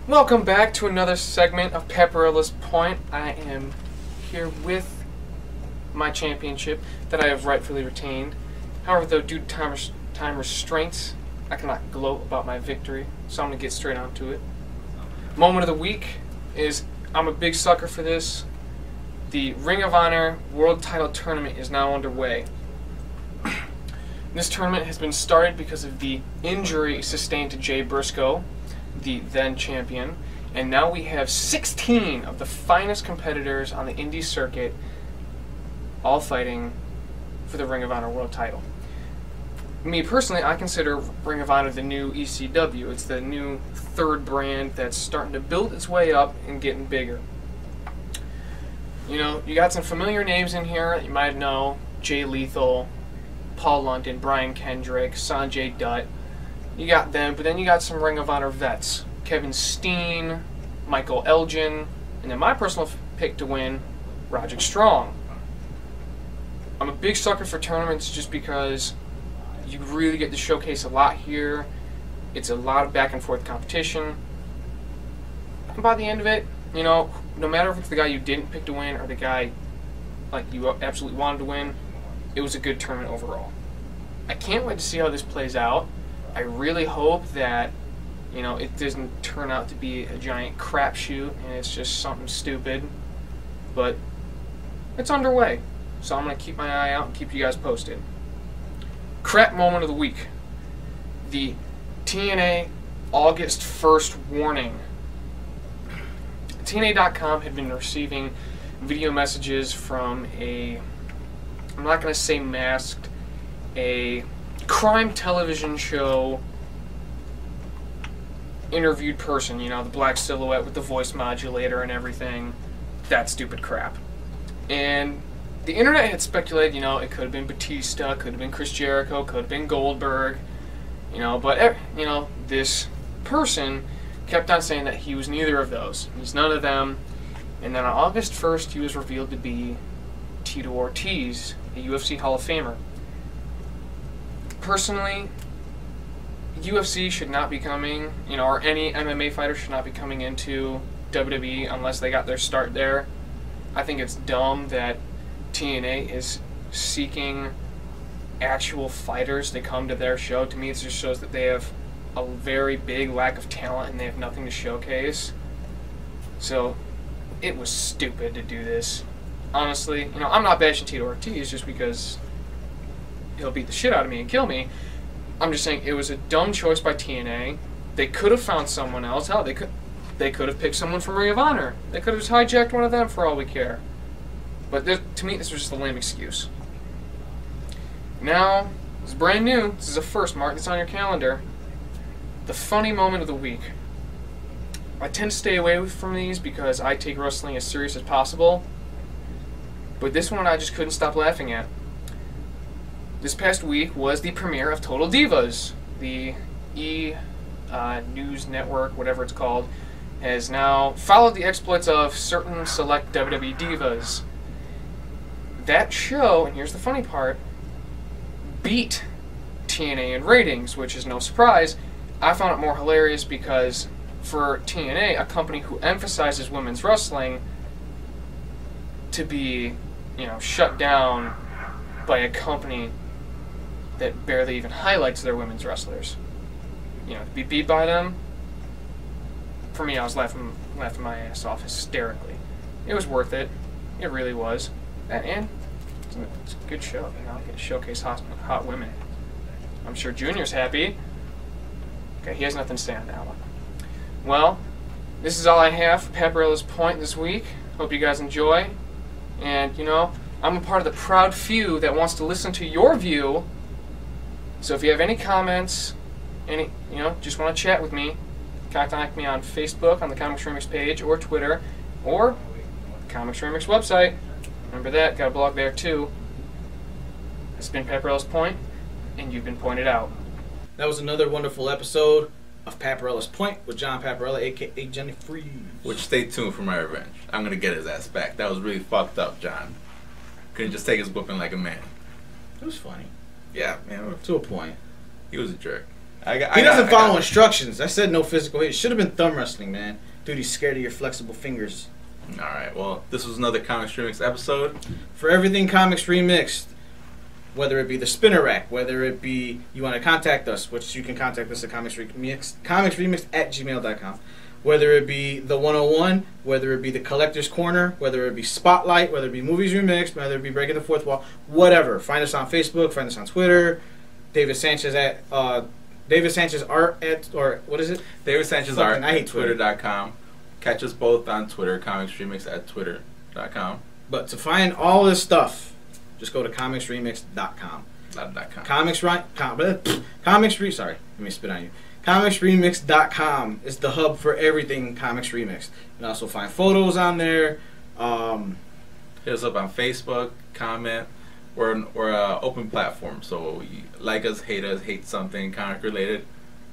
Welcome back to another segment of Paparella's Point. I am here with my championship that I have rightfully retained. However, though, due to time restraints, I cannot gloat about my victory, so I'm going to get straight onto it. Moment of the week is, I'm a big sucker for this. The Ring of Honor World Title Tournament is now underway. This tournament has been started because of the injury sustained to Jay Briscoe, the then champion, and now we have 16 of the finest competitors on the indie circuit all fighting for the Ring of Honor World Title. Me personally, I consider Ring of Honor the new ECW. It's the new third brand that's starting to build its way up and getting bigger. You know, you got some familiar names in here that you might know. Jay Lethal, Paul London, Brian Kendrick, Sanjay Dutt. You got them, but then you got some Ring of Honor vets. Kevin Steen, Michael Elgin, and then my personal pick to win, Roderick Strong. I'm a big sucker for tournaments just because you really get to showcase a lot here. It's a lot of back and forth competition. And by the end of it, you know, no matter if it's the guy you didn't pick to win or the guy like you absolutely wanted to win, it was a good tournament overall. I can't wait to see how this plays out. I really hope that, you know, it doesn't turn out to be a giant crapshoot and it's just something stupid. But it's underway, so I'm going to keep my eye out and keep you guys posted. Crap moment of the week. The TNA August 1st warning. TNA.com had been receiving video messages from a, I'm not going to say masked, a crime television show interviewed person, you know, the black silhouette with the voice modulator and everything, that stupid crap. And the internet had speculated, you know, it could have been Batista, could have been Chris Jericho, could have been Goldberg, you know, but, you know, this person kept on saying that he was neither of those. He's none of them. And then on August 1st, he was revealed to be Tito Ortiz, a UFC Hall of Famer. Personally, UFC should not be coming, you know, or any MMA fighter should not be coming into WWE unless they got their start there. I think it's dumb that TNA is seeking actual fighters to come to their show. To me, it just shows that they have a very big lack of talent and they have nothing to showcase. So, it was stupid to do this. Honestly, you know, I'm not bashing Tito Ortiz just because he'll beat the shit out of me and kill me. I'm just saying it was a dumb choice by TNA. They could have found someone else. Hell, they could have picked someone from Ring of Honor. They could have just hijacked one of them for all we care. But to me, this was just a lame excuse. Now, this is brand new. This is a first. Mark this on your calendar. The funny moment of the week. I tend to stay away from these because I take wrestling as serious as possible. But this one I just couldn't stop laughing at. This past week was the premiere of Total Divas. The News Network, whatever it's called, has now followed the exploits of certain select WWE divas. That show, and here's the funny part, beat TNA in ratings, which is no surprise. I found it more hilarious because for TNA, a company who emphasizes women's wrestling, to be, you know, shut down by a company that barely even highlights their women's wrestlers. You know, to be beat by them, for me, I was laughing my ass off hysterically. It was worth it. It really was. And it's a good show. You know, I get to showcase hot women. I'm sure Junior's happy. Okay, he has nothing to say on that one. Well, this is all I have for Paparella's Point this week. Hope you guys enjoy. And, you know, I'm a part of the proud few that wants to listen to your view. So if you have any comments, just want to chat with me, contact me on Facebook on the Comics Remix page, or Twitter, or the Comics Remix website. Remember that, got a blog there too. This has been Paparella's Point, and you've been pointed out. That was another wonderful episode of Paparella's Point with John Paparella, a.k.a. Jenny Freeze. Which, stay tuned for my revenge. I'm going to get his ass back. That was really fucked up, John. Couldn't just take his whooping like a man. It was funny. Yeah, man. To a point. He was a jerk. He doesn't follow instructions. I said no physical hit. It should have been thumb wrestling, man. Dude, he's scared of your flexible fingers. Alright, well, this was another Comics Remix episode. For everything Comics Remixed, whether it be the spinner rack, whether it be you want to contact us, which you can contact us at comicsremix@gmail.com. Whether it be the 101, whether it be the Collector's Corner, whether it be Spotlight, whether it be Movies Remixed, whether it be Breaking the Fourth Wall, whatever. Find us on Facebook, find us on Twitter. David Sanchez Art at, or what is it? David Sanchez Art I hate at Twitter. Twitter.com. Catch us both on Twitter, Comics at Twitter.com. But to find all this stuff, just go to comicsremix.com. Sorry, let me spit on you. Comicsremix.com is the hub for everything Comics Remixed. You can also find photos on there. Hit us up on Facebook, comment. We're an open platform, so you like us, hate something comic related,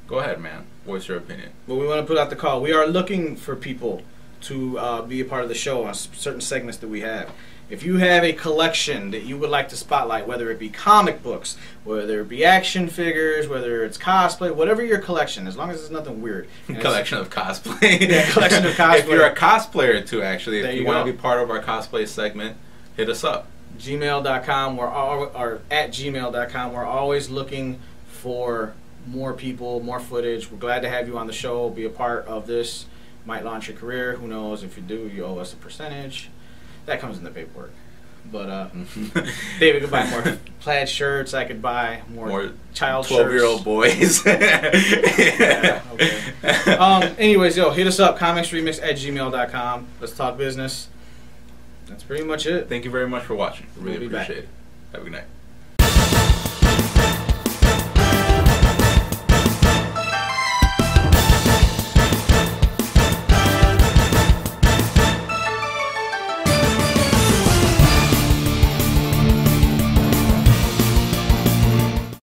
go ahead, man. Voice your opinion. But we want to put out the call. We are looking for people to be a part of the show on certain segments that we have. If you have a collection that you would like to spotlight, whether it be comic books, whether it be action figures, whether it's cosplay, whatever your collection, as long as it's nothing weird. Collection of cosplay. Yeah, collection of cosplay. If you're a cosplayer too, actually, There if you you want go. to be part of our cosplay segment, hit us up. Gmail.com, or at gmail.com. We're always looking for more people, more footage. We're glad to have you on the show, be a part of this. Might launch your career. Who knows? If you do, you owe us a percentage. That comes in the paperwork. But David could buy more plaid shirts. I could buy more child 12-year-old shirts. boys. Yeah, okay. Anyways, hit us up, comicsremix@gmail.com. Let's talk business. That's pretty much it. Thank you very much for watching. We'll Really be back. appreciate it. Have a good night.